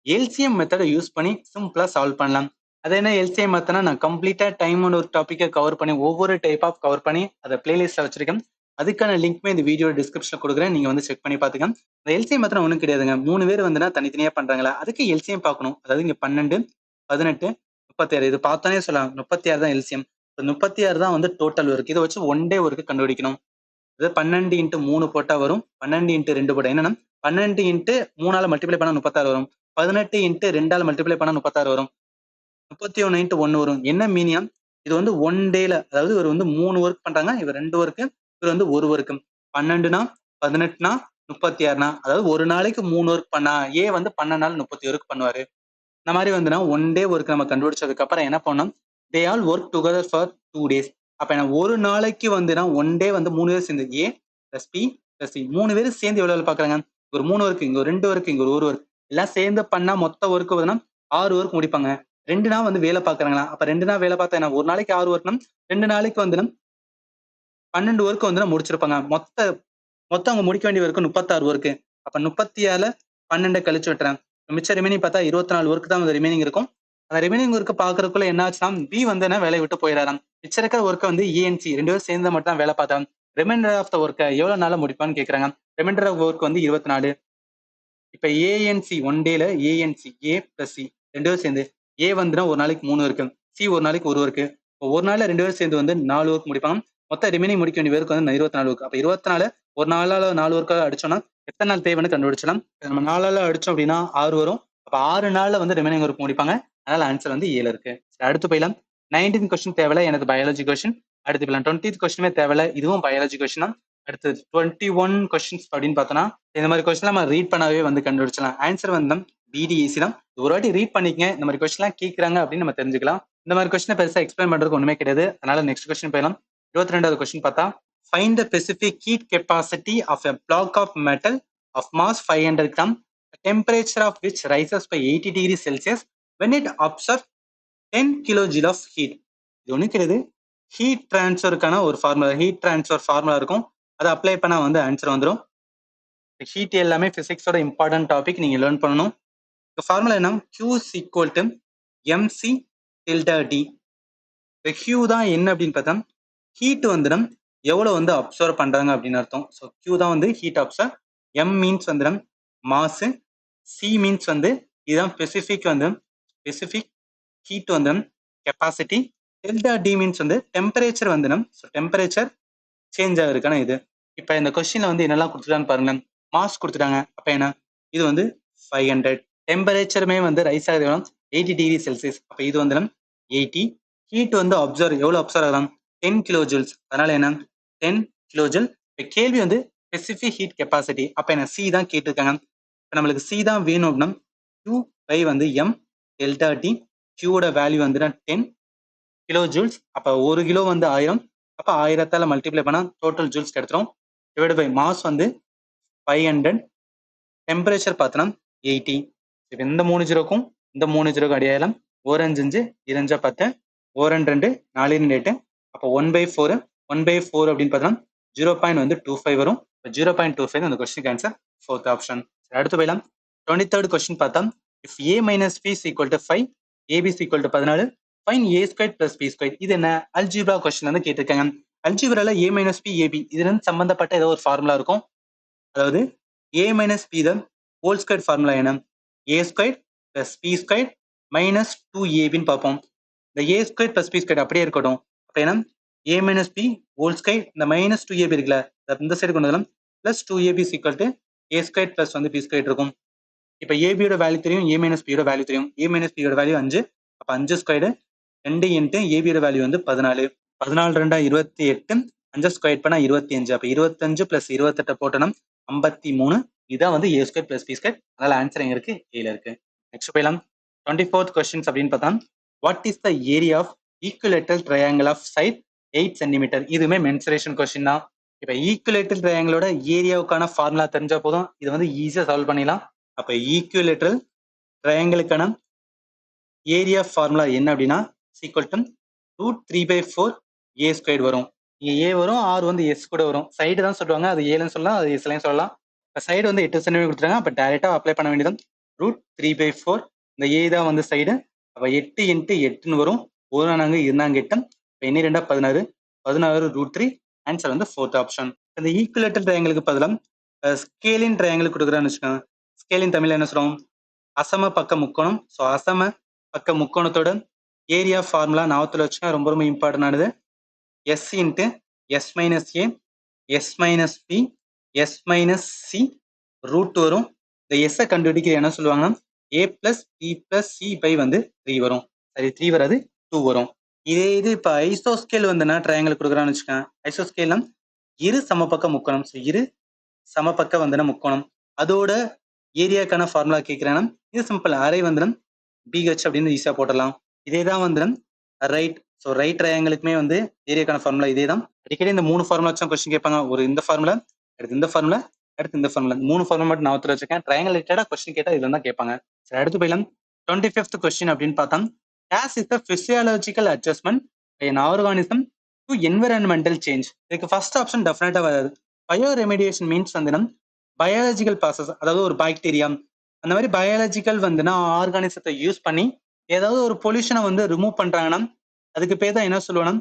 Speaker 1: LCM மெத்தடை use பண்ணி சிம்பிளா solve பண்ணலாம். அது என்ன எல்சிஎம் மெத்தட்னா நான் கம்ப்ளீட்டா டைம் அண்ட் ஒரு டாப்பிக்கை கவர் பண்ணி ஒவ்வொரு டைப் ஆஃப் கவர் பண்ணி அதை பிளேலிஸ்ட்ல வச்சிருக்கேன். அதுக்கான லிங்க்மே இந்த வீடியோ டிஸ்கிரிப்ஷன்ல கொடுக்குறேன். நீங்க வந்து செக் பண்ணி பாத்துக்கங்க. இந்த எல்சிஎம் மெத்தட் ஒன்றும் கிடையாதுங்க. 3 பேர் வந்துன்னா தனித்தனியா பண்றாங்களா, அதுக்கு எல்சிஎம் பார்க்கணும். அதாவது இங்க 12, 18, 36 இது பார்த்தானே சொல்லலாம். 36 தான் எல்சிஎம். 36 தான் வந்து டோட்டல் ஒர்க். இதை வச்சு ஒன் டே ஒர்க்கு கண்டுபிடிக்கணும். அது 12 இன்ட்டு 3 போட்டா வரும். 12 இன்ட்டு 2 போட்டா என்னன்னா 12 இன்ட்டு 3ஆல மல்டிப்ளை பண்ணா 36 வரும். 18 இன்ட்டு 2ஆல மல்டிப்ளை பண்ணா 36 வரும். 31 இன்ட்டு 1 வரும். என்ன மீனியம், இது வந்து ஒன் டேல, அதாவது இவர் வந்து 3 ஒர்க் பண்றாங்க, இவர் 2 ஒர்க்கு, இவர் வந்து 1 ஒர்க்கு. 12னா 18னா 36னா, அதாவது ஒரு நாளைக்கு 3 ஒர்க் பண்ணா ஏ வந்து 12 நாள் 30 ஒர்க் பண்ணுவாரு. இந்த மாதிரி வந்துன்னா ஒன் டே ஒர்க் நம்ம கண்டுபிடிச்சதுக்கு அப்புறம் என்ன பண்ணோம், they all work together for 2 days. அப்ப என்ன ஒரு நாளைக்கு வந்துன்னா ஒன் டே வந்து 3 பேர் சேர்ந்து ஏ பிளஸ் பி பிளஸ் சி 3 பேர் சேர்ந்து எவ்வளவு வேலை பாக்குறாங்க, ஒரு 3 ஒர்க், இங்க ஒரு 2 ஒர்க், இங்க ஒரு 1 ஒர்க், எல்லாம் சேர்ந்து பண்ணா மொத்த ஒர்க் வந்து 6 ஒர்க் முடிப்பாங்க. 2 நாள் வந்து வேலை பாக்குறாங்களா, அப்ப 2 நாள் வேலை பார்த்தா என்ன, ஒரு நாளைக்கு 6 ஒர்க்னா 2 நாளைக்கு வந்து 12 ஒர்க் வந்து முடிச்சிருப்பாங்க. மொத்தம் அவங்க முடிக்க வேண்டிய ஒர்க் 36 ஒர்க்கு. அப்ப 36ல 12 கழிச்சு விட்டுறேன். மிச்சம் ரிமைனிங் பார்த்தா 24 ஒர்க் தான் ரிமைனிங் இருக்கும். அந்த ரிமைனிங் ஒர்க்கை பாக்குறதுக்குள்ள என்ன ஆச்சுன்னா பி வந்து என்ன வேலையை விட்டு போயிடறாராம். மிச்சம் இருக்கிற ஒர்க்கை வந்து ஏஎன்சி 2 பேரும் சேர்ந்து மட்டும் தான் வேலை பார்த்தாங்க. ரிமைண்டர் ஆஃப் த ஒர்க்கை எவ்வளவு நாள முடிப்பான்னு கேக்குறாங்க. ரிமைண்டர் ஆஃப் ஒர்க் வந்து 24. இப்ப ஏஎன்சி ஒன் டேல ஏஎன்சி ஏ பிளஸ் சி 2 பேரும் சேர்ந்து ஏ வந்துன்னா ஒரு நாளைக்கு 3 இருக்கு, சி ஒரு நாளைக்கு 1 இருக்கு. ஒரு நாள்ல 2 பேரும் சேர்ந்து வந்து 4 ஒர்க் முடிப்பாங்க. மொத்தம் ரிமைனிங் முடிக்க வேண்டிய பேருக்கு வந்து 24 ஒர்க். அப்ப 24 ஒரு நாளால 4 ஒர்க்காக அடிச்சோம்னா எத்தனை நாள் தேவைன்னு கண்டுபிடிச்சலாம். நம்ம 4ஆல அடிச்சோம் அப்படின்னா 6 வரும். அப்ப 6 நாள்ல வந்து ரிமைனிங் ஒர்க் முடிப்பாங்க. அதனால ஆன்சர் வந்து 7 இருக்கு. அடுத்து போயிடலாம். 19th கொஸ்டின் தேவையில்ல, எனக்கு பயாலஜி கொஸ்டின். அடுத்து போயிடலாம். 20th கொஸ்டினுமே தேவையில்ல, இதுவும் பயாலஜி கொஸ்டின் தான். அடுத்து 21 கொஸ்டின்ஸ் அப்படின்னு பார்த்தோம்னா இந்த மாதிரி கொஸ்டின் நம்ம ரீட் பண்ணாவே வந்து கண்டுபிடிச்சலாம். ஆன்சர் வந்து பிடிஎஸ்சி தான். ஒரு வாட்டி ரீட் பண்ணிக்கங்க, இந்த மாதிரி கொஸ்டின்லாம் கேட்கறாங்க அப்படின்னு நம்ம தெரிஞ்சுக்கலாம். இந்த மாதிரி கொஸ்டினை பெருசா எக்ஸ்பிளைன் பண்றதுக்கு ஒண்ணுமே கிடையாது. அதனால நெக்ஸ்ட் கொஸ்டின் போயிடலாம். 22வது கொஸ்டின் பார்த்தா find the specific heat capacity of a block of metal of mass 500 gram, the temperature of which rises by 80 degrees Celsius when it absorbs 10 kilojoule of heat. இது ஒண்ணு கிடையாது, heat டிரான்ஸ்ஃபருக்கான ஒரு formula, heat transfer formula இருக்கும். அதை apply பண்ணா வந்து answer வந்துடும். Heat எல்லாமே பிசிக்ஸோட இம்பார்ட்டன்ட் டாபிக், நீங்க லேர்ன் பண்ணணும். இந்த ஃபார்முலா என்ன? Q is equal to mc delta d. இந்த Q தான் என்ன அப்படின்னு பார்த்தா ஹீட் வந்து எவ்வளவு வந்து அப்சர்வ் பண்றாங்க அப்படின்னு அர்த்தம். ஸோ Q தான் வந்து ஹீட் அப்சர்வ். M மீன்ஸ் வந்து மாஸ், C மீன்ஸ் வந்து இதுதான் ஸ்பெசிஃபிக் வந்து ஸ்பெசிஃபிக் ஹீட் வந்து கெப்பாசிட்டி, டெல்டா டி மீன்ஸ் வந்து டெம்பரேச்சர் வந்து ஸோ டெம்பரேச்சர் சேஞ்ச் ஆகுதுக்கான இது. இப்போ இந்த கொஸ்டின்ல வந்து என்னெல்லாம் கொடுத்துட்டான்னு பாருங்க. மாஸ் கொடுத்துட்டாங்க, அப்ப என்ன இது வந்து 500. டெம்பரேச்சருமே வந்து ரைஸ் ஆகுது 80 டிகிரி செல்சியஸ். அப்ப இது வந்து 80. ஹீட் வந்து அப்சர்வ் எவ்வளவு அப்சர்வ் ஆகலாம்? 10 கிலோ ஜூல்ஸ். அதனால என்ன 10 கிலோ ஜூல். கேள்வி வந்து ஸ்பெசிபிக் ஹீட் கெப்பாசிட்டி, அப்ப என்ன சி தான் கேட்டிருக்காங்க. இப்போ நம்மளுக்கு சி தான் வேணும் அப்படின்னா Q பை வந்து எம் டெல்டா டி. Qவோட வேல்யூ வந்து 10 கிலோ ஜூல்ஸ். அப்ப 1 கிலோ வந்து 1000. அப்ப 1000ஆல மல்டிப்ளை பண்ணா டோட்டல் ஜூல்ஸ் கிடைச்சிரும். டிவைட் பை மாஸ் வந்து 500. டெம்பரேச்சர் பார்த்தோன்னா 80. இப்போ இந்த 3 ஜீரோக்கும் இந்த 3 ஜீரோக்கும் அடியாயிரம். 1 5 5 2 10 1 2 4 2 8. அப்போ 1/4 1/4 அப்படின்னு பார்த்தோம்னா 0.25 வரும். 0.25 அந்த கொஸ்டின் ஆன்சர், ஃபோர்த் ஆப்ஷன். அடுத்து போயிடலாம். 23rd கொஸ்டின் பார்த்தா if a minus b is equal to 5, ab is equal to 14, find a squared plus b squared. இது என்ன அல்ஜிப்ரா கொஸ்டின் வந்து கேட்டிருக்காங்க. அல்ஜிப்ரால a minus b ab இதுல இருந்து சம்பந்தப்பட்ட ஏதோ ஒரு ஃபார்முலா இருக்கும். அதாவது a minus b தான் ஹோல் ஸ்கொயர் ஃபார்முலா என்ன? a squared plus b squared minus 2ab ன்னு பார்ப்போம். இந்த a squared plus b squared அப்படியே இருக்கட்டும். அப்ப என்ன a minus b whole square, இந்த மைனஸ் 2ab இருக்குல்ல இந்த சைடு கொண்டு வரலாம். Plus 2ab is equal to a squared plus வந்து b squared இருக்கும். இப்போ ஏபியோட வேல்யூ தெரியும், a minus b யோட வேல்யூ தெரியும். a minus b யோட வேல்யூ 5. அப்ப 5 ஸ்கொயர்டு 2 இன்ட்டு ஏபியோட வேல்யூ வந்து 14. 14 2 28. 5 ஸ்கொயர் பண்ணா 25. அப்ப 25 பிளஸ் 28 போட்டோம்னா 53. இதான் வந்து a square plus b square. அதனால ஆன்சர் எங்க இருக்கு? ஏல இருக்கு. நெக்ஸ்ட் போயிடலாம். 24th கொஸ்டின்ஸ் அப்படின்னு பார்த்தா what is the area of equilateral triangle of side 8 centimetre. இதுவுமே மென்சுரேஷன் கொஸ்டின் தான். இப்போ ஈக்குவலேட்டரல் ட்ரையாங்கிளோட ஏரியாவுக்கான ஃபார்முலா தெரிஞ்சா போதும், இது வந்து ஈஸியா சால்வ் பண்ணிடலாம். அப்ப ஈக்குவலேட்டரல் ட்ரையாங்கிளுக்கான ஏரியா ஃபார்முலா என்ன அப்படின்னா ஈக்குவல் டு √3/4 a ஸ்கொயர் வரும். இங்க a வரும், r வந்து s கூட வரும். சைடு தான் சொல்லுவாங்க, அது ஏன்னு சொல்லலாம், அது எஸ்லையும் சொல்லலாம். இப்போ சைடு வந்து 8 சென்டிமீட்டர் கொடுத்துருக்காங்க. அப்போ டேரெக்டா அப்ளை பண்ண வேண்டியது √3/4. இந்த a தான் வந்து சைடு. அப்போ 8 இன்ட்டு 8ன்னு வரும். 1 நாங்க 2 8. இப்போ என்ன 2 16. 16 √3. ஆன்சர் வந்து ஃபோர்த் ஆப்ஷன். இந்த ஈக்குவலேட்டர் ட்ரையாங்கிளுக்கு பதிலாக ஸ்கேலின் ட்ரையாங்கிள் கொடுக்குறான்னு வச்சுக்கோங்க. ஸ்கேலின் தமிழ்ல என்ன சொல்றோம்? அசம பக்க முக்கோணம். ஸோ அசம பக்க முக்கோணத்தோட ஏரியா ஃபார்முலா ஞாபகத்தில் வச்சுக்கோங்க, ரொம்ப ரொம்ப இம்பார்ட்டன்டானது. S into S minus A S minus B S minus C root வரும். இந்த எஸ்ஸை கண்டுபிடிக்கிற என்ன சொல்லுவாங்க? A plus B plus C by வந்து 3 வரும். சரி, 3 வராது, 2 வரும். இதே இது இப்போ ஐசோஸ்கேல் வந்துன்னா ட்ரையாங்கிள் கொடுக்குறான்னு வச்சுக்கோங்க. ஐசோஸ்கேல் இரு சமபக்க முக்கோணம். ஸோ இரு சமபக்க வந்துன்னா முக்கோணம், அதோட ஏரியாக்கான ஃபார்முலா கேட்கிறேன்னா இது சிம்பிள். அரை வந்து பிஹெச் அப்படின்னு ஈஸியா போட்டலாம். இதே தான் வந்து ரைட். ஸோ ரைட் ட்ரையாங்கிளுக்குமே வந்து ஏரியாக்கான ஃபார்முலா இதே தான். அடிக்கடி இந்த 3 ஃபார்முலா வச்சு கொஸ்டின் கேட்பாங்க. ஒரு இந்த ஃபார்முலா, அடுத்து இந்த ஃபார்முலா, அடுத்து இந்த ஃபார்முலா. 3 ஃபார்முலா மட்டும் நான் வச்சிருக்கேன். ட்ரையாங்கிள் ரிலேட்டடா கொஸ்டின் கேட்டா இதுல தான் கேட்பாங்க. சரி, அடுத்து போயிடலாம். 25th கொஸ்டின் அப்படின்னு பார்த்தா as is the physiological adjustment by an organism to environmental change. இதுக்கு ஃபர்ஸ்ட் ஆப்ஷன் டெஃபினட்டா வராது. பயோ ரெமிடியேஷன் மீன்ஸ் வந்து பயாலஜிக்கல் ப்ராசஸ், அதாவது ஒரு பாக்டீரியா அந்த மாதிரி பயாலஜிக்கல் வந்துன்னா ஆர்கானிசத்தை யூஸ் பண்ணி ஏதாவது ஒரு பொல்யூஷனை வந்து ரிமூவ் பண்றாங்கன்னா அதுக்கு பேர் தான் என்ன சொல்லுவோம்னா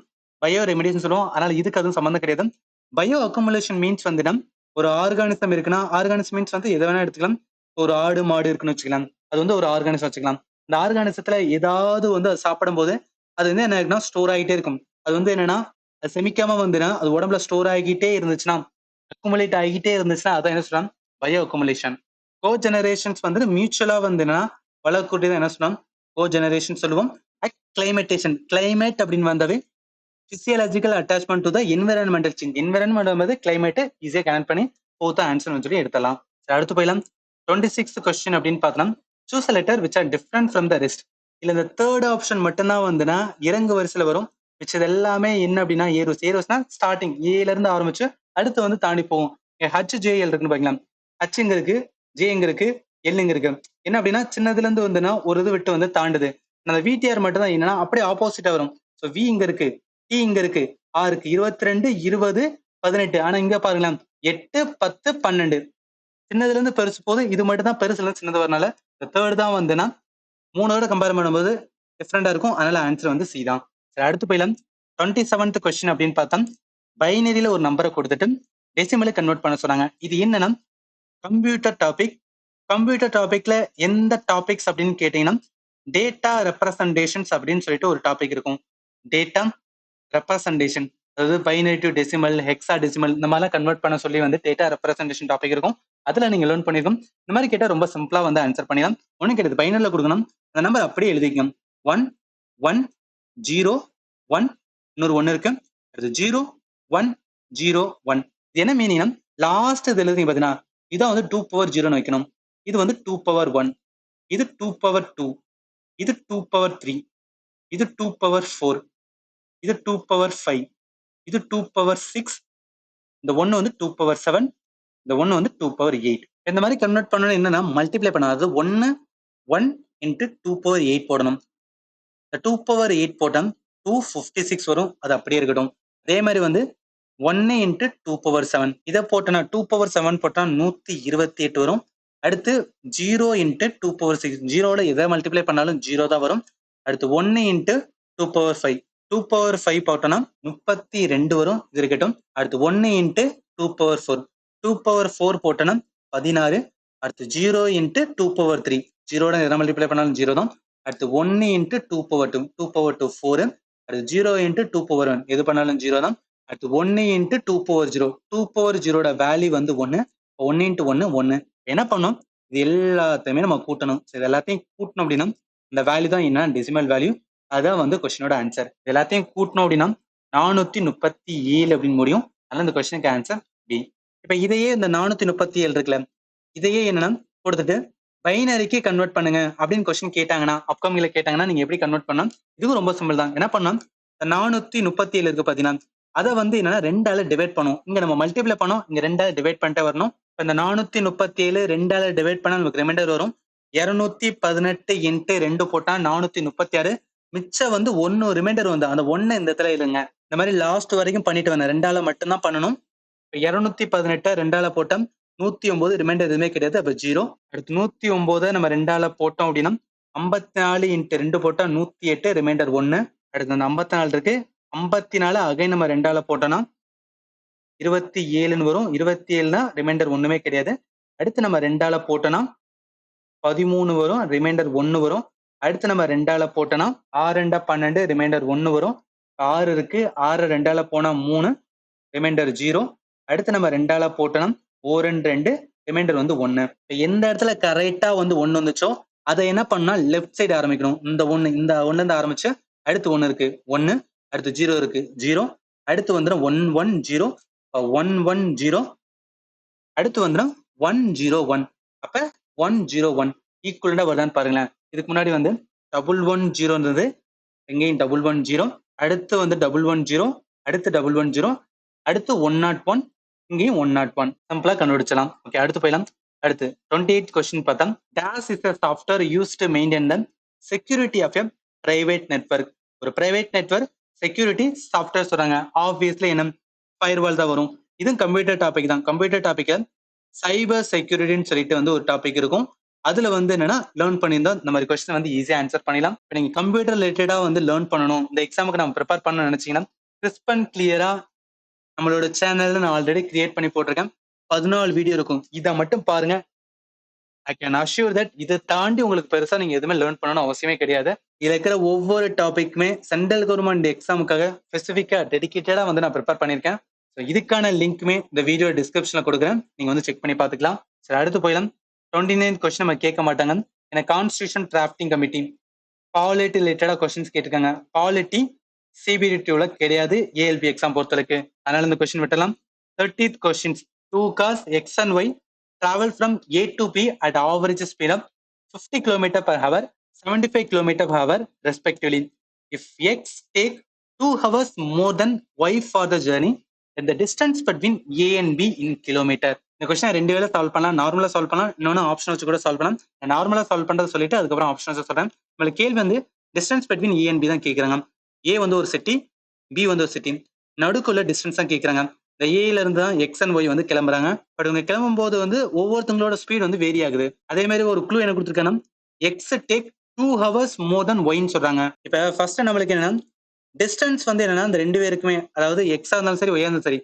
Speaker 1: பயோ ரெமிடின்னு சொல்லுவோம். அதனால இதுக்கு அதுவும் சம்மந்தம் கிடையாது. பயோ அக்குமுலேஷன் மீன்ஸ் வந்துட்டு ஒரு ஆர்கானிசம் இருக்குன்னா ஆர்கானிசம் மீன்ஸ் வந்து எதை வேணா எடுத்துக்கலாம். ஒரு ஆடு மாடு இருக்குன்னு வச்சுக்கலாம், அது வந்து ஒரு ஆர்கானிசம் வச்சுக்கலாம். இந்த ஆர்கானிசத்துல ஏதாவது வந்து அது சாப்பிடும் போது அது வந்து என்ன ஆகுனா ஸ்டோர் ஆகிட்டே இருக்கும். அது வந்து என்னன்னா அது செமிக்காம வந்துன்னா அது உடம்புல ஸ்டோர் ஆகிட்டே இருந்துச்சுன்னா அக்குமுலேட் ஆகிட்டே இருந்துச்சுன்னா அதான் என்ன சொல்லலாம் பயோ அக்குமுலேஷன். கோ ஜெனரேஷன்ஸ் வந்து மியூச்சுவலா வந்துன்னா வளரக்கூடியது என்ன சொல்லலாம் கோ ஜெனரேஷன் சொல்லுவோம். கிளைமேட்டேஷன் கிளைமேட் அப்படின்னு வந்தாவே physiological attachment to the environmental change. environment வந்து climate ஈஸியா கனெக்ட் பண்ணி போத் ஆன்சர் சொல்லி எடுத்துடலாம். அடுத்து போயிடலாம். 26th கொஸ்டின் அப்படின்னு பார்த்தோம். Choose a letter which are different from the rest. இல்ல இந்த தேர்ட் ஆப்ஷன் மட்டும்தான் வந்துன்னா இறங்கு வரிசையில வரும். மிச்சது எல்லாமே என்ன அப்படின்னா ஏரோஸ். ஏரோஸ்னா ஸ்டார்டிங் ஏல இருந்து ஆரம்பிச்சு அடுத்து வந்து தாண்டி போகும். ஹச் ஜேஎல் இருக்குன்னு பாக்கலாம். ஹச் எங்க இருக்கு, ஜே எங்க இருக்கு, எல் எங்க இருக்கு. என்ன அப்படின்னா சின்னதுல இருந்து வந்துன்னா ஒரு இது விட்டு வந்து தாண்டுது. அந்த விடிஆர் மட்டும் தான் என்னன்னா அப்படியே ஆப்போசிட்டா வரும். ஸோ வி இங்க இருக்கு, டி இங்க இருக்கு, ஆருக்கு 22 20 18. ஆனா இங்க பாருங்களேன் 8 10 12 சின்னதுல இருந்து பெருசு போது இது மட்டும் தான் பெருசுல இருந்து சின்னது வரனால இந்த தேர்ட் தான் வந்துன்னா 3ஓட கம்பேர் பண்ணும்போது டிஃப்ரெண்டா இருக்கும். அதனால ஆன்சர் வந்து சி தான். சரி அடுத்து போயிடலாம். 27th கொஸ்டின் அப்படின்னு பார்த்தா பைனரியில ஒரு நம்பரை கொடுத்துட்டு டெசிமலை கன்வெர்ட் பண்ண சொன்னாங்க. இது என்னன்னா கம்ப்யூட்டர் டாபிக். கம்ப்யூட்டர் டாபிக்ல எந்த டாபிக்ஸ் அப்படின்னு கேட்டீங்கன்னா டேட்டா ரெப்ரசன்டேஷன்ஸ் அப்படின்னு சொல்லிட்டு ஒரு டாபிக் இருக்கும். டேட்டா ரெப்ரசன்டேஷன், அதாவது binary to decimal, hexa decimal இந்த மாதிரிலாம் கன்வெர்ட் பண்ண சொல்லி வந்து டேட்டா ரெப்ரசன்டேஷன் டாபிக் இருக்கும். அதுல நீங்க லேர்ன் பண்ணிருக்கோம். இந்த மாதிரி கேட்டா ரொம்ப சிம்பிளா வந்து ஆன்சர் பண்ணிடலாம். ஒன்னும் கிடையாது, பைனரியில் கொடுக்கணும், அந்த நம்பர் அப்படியே எழுதிக்கணும். 1 1 0 1 இன்னொரு 1 இருக்கு, அடுத்து 0 1 0 1. இது என்ன மீனிங்னா லாஸ்ட் இது எழுதிங்க பாத்தீங்கன்னா இதான் வந்து 2 பவர் 0 வைக்கணும். இது வந்து 2 பவர் 1, இது 2 பவர் 2, இது 2 பவர் 3, இது 2 பவர் 4, இது 2 பவர் 5, இது 2 பவர் 6, இந்த 1 வந்து 2 பவர் 7, இந்த 1 வந்து 2 பவர் 8. இந்த மாதிரி கன்வெர்ட் பண்ணணும். என்னன்னா மல்டிப்ளை பண்ணணும். அதாவது 1 1 இன்ட்டு 2 பவர் 8 போடணும். இந்த 2 பவர் 8 போட்டா 256 வரும். அது அப்படியே இருக்கட்டும். அதே மாதிரி வந்து 1 இன்ட்டு 2 பவர் 7 இதை போட்டோன்னா 2 பவர் 7 போட்டா 128 வரும். அடுத்து 0 இன்ட்டு 2 பவர் 6, ஜீரோல எதை மல்டிப்ளை பண்ணாலும் 0 தான் வரும். அடுத்து 1 இன்ட்டு 2 பவர் 5, 2 பவர் 5 போட்டோம்னா 32 வரும். இது இருக்கட்டும். அடுத்து 1 இன்ட்டு 2 பவர் 4, 2 பவர் 4 போட்டோம்னா 16. அடுத்து 0 இன்ட்டு 2 பவர் 3, ஜீரோட எதை மல்டிப்ளை பண்ணாலும் 0 தான். அடுத்து 1 இன்ட்டு 2 பவர் 2, 2 பவர் 2 4. அடுத்து 0 இன்ட்டு 2 பவர் 1 எது பண்ணாலும் 0 தான். அடுத்து 1 இன்ட்டு 2 பவர் 0, 2 பவர் 0ட வேல்யூ வந்து 1. 1 இன்ட்டு 1 1. என்ன பண்ணும், இது எல்லாத்தையுமே நம்ம கூட்டணும். இது எல்லாத்தையும் கூட்டணும் அப்படின்னா இந்த வேல்யூ தான் என்ன டெசிமல் வேல்யூ. அதான் வந்து கொஸ்டினோட ஆன்சர். இது எல்லாத்தையும் கூட்டணும் அப்படின்னா 437 அப்படின்னு முடியும். அதனால இந்த கொஸ்டினுக்கு ஆன்சர் பி. இப்ப இதையே இந்த 437 இருக்குல்ல, இதையே என்னன்னா கொடுத்துட்டு பைனரிக்கு கன்வெர்ட் பண்ணுங்க அப்படின்னு கொஸ்டின் கேட்டாங்கன்னா அப்கமிங்ல கேட்டாங்கன்னா நீங்க எப்படி கன்வெர்ட் பண்ணலாம்? இதுவும் ரொம்ப சிம்பிள் தான். என்ன பண்ணலாம், 437 இருக்கு பாத்தீங்கன்னா அதை வந்து என்னன்னா 2ஆல டிவைட் பண்ணும். இங்க நம்ம மல்டிப்ளை பண்ணோம், இங்க 2ஆல டிவைட் பண்ணிட்டே வரணும். இந்த 437 2ஆல டிவைட் பண்ணா நமக்கு ரிமைண்டர் வரும். 218 இன்ட்டு 2 போட்டா 436. மிச்சம் வந்து 1 ரிமைண்டர் வந்து அந்த 1 இந்த இடத்துல இல்லைங்க. இந்த மாதிரி லாஸ்ட் வரைக்கும் பண்ணிட்டு வந்தேன். 2ஆல மட்டும்தான் பண்ணணும். 218 2ஆல போட்டா 109, ரிமைண்டர் எதுவுமே கிடையாது. அப்ப 0. அடுத்து 109 நம்ம 2ஆல போட்டோம் அப்படின்னா 54 இன்ட்டு 2 போட்டா 108, ரிமைண்டர் 1. அடுத்து அந்த 54 இருக்கு, 54 அகைன் நம்ம 2ஆல போட்டோம்னா 27ன்னு வரும். 27னா ரிமைண்டர் ஒண்ணுமே கிடையாது. அடுத்து நம்ம 2ஆல போட்டோம்னா 13 வரும், ரிமைண்டர் 1 வரும். அடுத்து நம்ம 2ஆல போட்டோம்னா 6 2 12, ரிமைண்டர் 1 வரும். 6 இருக்கு, 6 2ஆல போனா 3, ரிமைண்டர் 0. அடுத்து நம்ம 2ஆல போட்டோம்னா 1 2, ரிமைண்டர் வந்து 1. எந்த இடத்துல கரெக்டா வந்து 1 வந்துச்சோ அதை என்ன பண்ணா லெஃப்ட் சைடு ஆரம்பிக்கணும். இந்த 1 இருந்து ஆரம்பிச்சு அடுத்து 1 இருக்கு 1, அடுத்து 0 இருக்கு 0, அடுத்து வந்துடும் 1 1 0, 1 1 0, அடுத்து வந்துடும் 1 0 1. அப்ப 1 0 1 ஈக்குவலண்டா வருதான்னு பாருங்களேன். இதுக்கு முன்னாடி வந்து 1 1 0 இருந்தது, எங்கேயும் 1 1 0, அடுத்து வந்து 1 1 0, அடுத்து 1 1 0, அடுத்து 101, இங்கேயும் 101. சிம்பிளா கண்டுபிடிச்சலாம். ஓகே அடுத்து போயிடலாம். அடுத்து 28th கொஸ்டின் பார்த்தா DAS is a software used to maintain the security of a private network. ஒரு பிரைவேட் நெட்வொர்க் செக்யூரிட்டி சாஃப்ட்வேர் சொல்றாங்க. ஆப்வியஸ்லி என்ன ஃபயர்வால் தான் வரும். இதுவும் கம்ப்யூட்டர் டாபிக் தான். கம்ப்யூட்டர் டாபிக் சைபர் செக்யூரிட்டின்னு சொல்லிட்டு வந்து ஒரு டாபிக் இருக்கும். அதுல வந்து என்னன்னா லேர்ன் பண்ணியிருந்தோம் இந்த மாதிரி கொஸ்டின் வந்து ஈஸியா ஆன்சர் பண்ணிடலாம். இப்போ நீங்க கம்ப்யூட்டர் ரிலேட்டடா வந்து லேர்ன் பண்ணணும், இந்த எக்ஸாமுக்கு நம்ம ப்ரிப்பேர் பண்ணணும்னு நினைச்சீங்கன்னா கிறிஸ்ப் அண்ட் கிளியரா நம்மளோட சேனல்ல நான் ஆல்ரெடி கிரியேட் பண்ணி போட்டிருக்கேன். 14 வீடியோ இருக்கும். இதை மட்டும் பாருங்க. ஐ கேன் அஷ்யூர் தட் இதை தாண்டி உங்களுக்கு பெருசா நீங்க எதுவுமே லேர்ன் பண்ணணும் அவசியமே கிடையாது. இதுல இருக்கிற ஒவ்வொரு டாபிக்குமே சென்ட்ரல் கவர்மெண்ட் எக்ஸாமுக்காக ஸ்பெசிஃபிக்கா டெடிகேட்டடா வந்து நான் ப்ரிப்பேர் பண்ணியிருக்கேன். ஸோ இதுக்கான லிங்க்குமே இந்த வீடியோ டிஸ்கிரிப்ஷன்ல கொடுக்குறேன், நீங்க வந்து செக் பண்ணி பார்த்துக்கலாம். சரி, அடுத்து போயிடலாம். 29th கொஸ்டின் நம்ம கேட்க மாட்டாங்க. ஏன்னா கான்ஸ்டியூஷன் டிராஃப்டிங் கமிட்டி பாலிட்டி ரிலேட்டடா கொஸ்டின்ஸ் கேட்டிருக்காங்க. பாலிட்டி சிபிடிடியூல கிடையாது ஏஎல்பி எக்ஸாம் பொறுத்தளவுக்கு, அதனால இந்த கொஸ்டின் விட்டலாம். 30th questions 2 cars x and y travel from A to B at average speed of 50 km per hour, 75 km per hour respectively. If x take 2 hours more than y for the journey, then the distance between A and B in kilometer. இந்த question ரெண்டு வேலை solve பண்ணலாம். நார்மலா solve பண்ணலாம், இன்னொன்னு option வச்சு கூட solve பண்ணலாம். நார்மலா சால்வ் பண்றது சொல்லிட்டு அதுக்கப்புறம் ஆப்ஷன் வச்சு சொல்றேன். உங்களுக்கு கேள்வி வந்து distance between A and B தான் கேட்கறாங்க. ஏ வந்து ஒரு சிட்டி, பி வந்து ஒரு சிட்டி, நடுக்குள்ள டிஸ்டன்ஸ் தான் கேட்கறாங்க. இந்த ஏல இருந்து தான் எக்ஸ் அண்ட் ஒய் வந்து கிளம்புறாங்க. பட் இவங்க கிளம்பும் போது வந்து ஒவ்வொருத்தங்களோட ஸ்பீட் வந்து வேரி ஆகுது. அதே மாதிரி ஒரு க்ளூ என்ன கொடுத்துருக்காங்க, எக்ஸ் டேக் 2 hours மோர் தென் ஒய்ன்னு சொல்றாங்க. இப்ப ஃபர்ஸ்ட் நம்மளுக்கு என்னன்னா டிஸ்டன்ஸ் வந்து என்னன்னா இந்த ரெண்டு பேருக்குமே, அதாவது எக்ஸா இருந்தாலும் சரி ஒய்யா இருந்தாலும் சரி,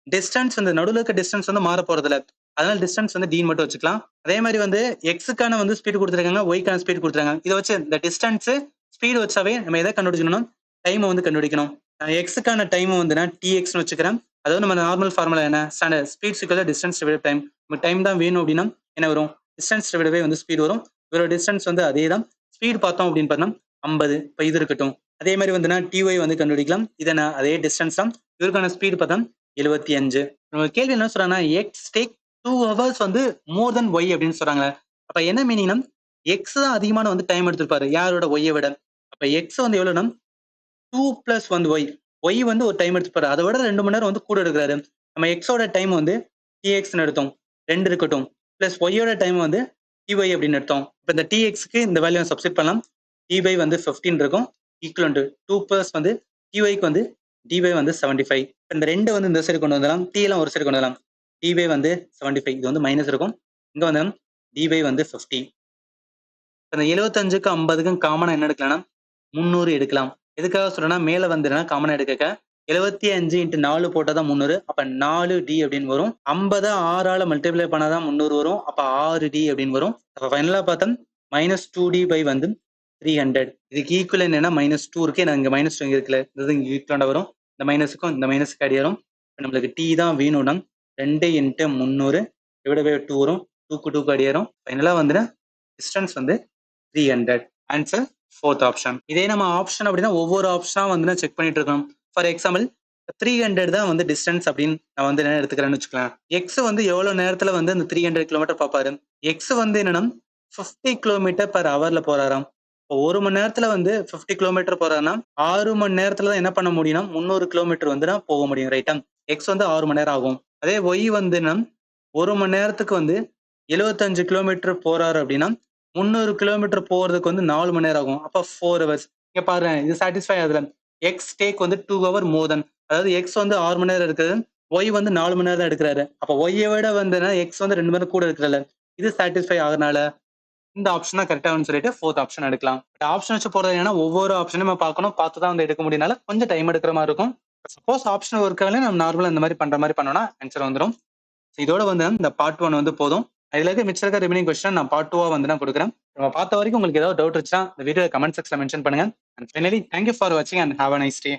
Speaker 1: டிஸ்டன்ஸ் வந்து நடுவில் இருக்க டிஸ்டன்ஸ் வந்து மாற போறது இல்ல. அதனால டிஸ்டன்ஸ் வந்து டி மட்டும் வச்சுக்கலாம். அதே மாதிரி வந்து எக்ஸுக்கான வந்து ஸ்பீட் கொடுத்துருக்காங்க, ஒய்க்கான ஸ்பீட் கொடுத்துருக்காங்க. இதை வச்சு இந்த டிஸ்டன்ஸ் ஸ்பீட் வச்சாவே நம்ம எதை கண்டுபிடிக்கணும், டைமை வந்து கண்டுபிடிக்கணும். எக்ஸுக்கான டைம் வந்து நான் டிஎக்ஸ்னு வச்சுக்கிறேன். அதாவது நம்ம நார்மல் ஃபார்முலா என்ன, ஸ்டாண்டர்ட் ஸ்பீட் சிக்கல் டிஸ்டன்ஸ் டிவைட் டைம். நம்ம டைம் தான் வேணும் அப்படின்னா என்ன வரும், டிஸ்டன்ஸ் டிவைடவே வந்து ஸ்பீட் வரும். இதோட டிஸ்டன்ஸ் வந்து அதே தான். ஸ்பீட் பார்த்தோம் அப்படின்னு பார்த்தோம் 50. இப்போ இது இருக்கட்டும். அதே மாதிரி வந்து நான் டிஒய் வந்து கண்டுபிடிக்கலாம். இதை நான் அதே டிஸ்டன்ஸ் தான். இதற்கான ஸ்பீட் பார்த்தா 75. நம்ம கேள்வி என்ன சொல்றாங்கன்னா எக்ஸ் டேக் 2 hours வந்து மோர் தென் ஒய் அப்படின்னு சொல்றாங்க. அப்ப என்ன மீனிங்னா எக்ஸ் தான் அதிகமான வந்து டைம் எடுத்திருப்பாரு யாரோட ஒய்யை விட. அப்ப எக்ஸ் வந்து எவ்வளவுனா 2 + 1 ஒய். ஒய் வந்து ஒரு டைம் எடுத்துப்பாரு, அதை விட 2 மணி நேரம் வந்து கூட எடுக்கிறாரு. நம்ம எக்ஸோட டைம் வந்து டிஎக்ஸ்னு எடுத்தோம், 2 இருக்கட்டும், பிளஸ் ஒய்யோட டைம் வந்து டிஒய் அப்படின்னு எடுத்தோம். இப்போ இந்த டிஎக்ஸ்க்கு இந்த வேல்யூ சப்ஸ்டிட் பண்ணலாம். டிபை வந்து 15 இருக்கும், ஈக்குவல் டு 2 + வந்து டிஒய்க்கு வந்து டிபை வந்து 75. இந்த ரெண்டு வந்து இந்த சைடு கொண்டு வந்துடலாம், டி எல்லாம் ஒரு சைடு கொண்டு வரலாம். டிபை வந்து 75, இது வந்து மைனஸ் இருக்கும். இங்க வந்து டிபை வந்து 50. இந்த 75க்கும் 50க்கும் காமனா என்ன எடுக்கலாம்னா 300 எடுக்கலாம். எதுக்காக சொல்றேன்னா மேல வந்து காமனா எடுக்க 75 × 4 போட்டாதான் 300. அப்ப 4D அப்படின்னு வரும். 50 6ஆல மல்டிப்ளை பண்ணாதான் 300 வரும். அப்ப 6D அப்படின்னு வரும். அப்ப ஃபைனலா பார்த்தா -2D by வந்து 300. இதுக்கு ஈக்குவல் என்னன்னா -2 இருக்கு. நான் இங்க -2 இங்க இருக்குல்ல, இது இங்க ஈக்குவலா வரும். இந்த மைனஸுக்கும் இந்த மைனஸுக்கு அடி வரும். நம்மளுக்கு டி தான் வேணும்னா 2 × 300 டிவைட் பை 2 வரும். 2க்கு 2க்கு அடி வரும். ஃபைனலா வந்து டிஸ்டன்ஸ் வந்து 300. Answer 4th option. இதே நம்ம ஆப்ஷன் அப்படின்னா ஒவ்வொரு ஆப்ஷனா வந்து நான் செக் பண்ணிட்டு இருக்கணும். ஃபார் எக்ஸாம்பிள் 300 தான் வந்து டிஸ்டன்ஸ் அப்படின்னு நான் வந்து என்ன எடுத்துக்கிறேன்னு வச்சுக்கலாம். எக்ஸ் வந்து எவ்வளவு நேரத்துல வந்து அந்த 300 கிலோமீட்டர் பார்ப்பாரு. எக்ஸ் வந்து என்னன்னா 50 கிலோமீட்டர் per hourல போறாராம். இப்போ 1 மணி நேரத்துல வந்து 50 கிலோமீட்டர் போறாருன்னா 6 மணி நேரத்துல தான் என்ன பண்ண முடியும்னா 300 கிலோமீட்டர் வந்து நான் போக முடியும். ரைட்டா, எக்ஸ் வந்து 6 மணி நேரம் ஆகும். அதே ஒய் வந்து 1 மணி நேரத்துக்கு வந்து 75 கிலோமீட்டர் போறாரு அப்படின்னா 300 கிலோமீட்டர் போறதுக்கு வந்து 4 மணி நேரம் ஆகும். அப்ப 4 hours. இங்க பாருங்க, இது சாட்டிஸ்ஃபை ஆகுதுல. எக்ஸ் டேக் வந்து 2 hour more than, அதாவது எக்ஸ் வந்து 6 மணி நேரம் இருக்குது, ஒய் வந்து 4 மணி நேரம் தான் எடுக்கிறாரு. அப்ப ஒய்யை விட வந்து எக்ஸ் வந்து 2 மணி நேரம் கூட இருக்கிறல, இது சாட்டிஸ்ஃபை ஆகுறதுனால இந்த ஆப்ஷன் தான் கரெக்டா சொல்லிட்டு 4th ஆப்ஷன் எடுக்கலாம். ஆப்ஷன் வச்சு போறது ஏன்னா ஒவ்வொரு ஆப்ஷனும் நம்ம பார்க்கணும், பார்த்து தான் வந்து எடுக்க முடியனால கொஞ்சம் டைம் எடுக்கிற மாதிரி இருக்கும். சப்போஸ் ஆப்ஷன் ஒர்க் ஆகல நம்ம நார்மலா இந்த மாதிரி பண்ற மாதிரி பண்ணோம்னா ஆன்சர் வந்துடும். இதோட வந்து இந்த பார்ட் 1 வந்து போதும். இதுல இருக்க மிச்சம் இருக்க ரிமைனிங் கொஸ்டின் நான் பார்ட் 2 வந்து நான் கொடுக்குறேன். நம்ம பார்த்த வரைக்கும் உங்களுக்கு ஏதாவது டவுட் இருந்துச்சுன்னா இந்த வீடியோ கமெண்ட் செக்ஷன்ல மென்ஷன் பண்ணுங்க. அண்ட் ஃபைனலி தேங்க்யூ ஃபார் வாட்சிங் and have a nice day.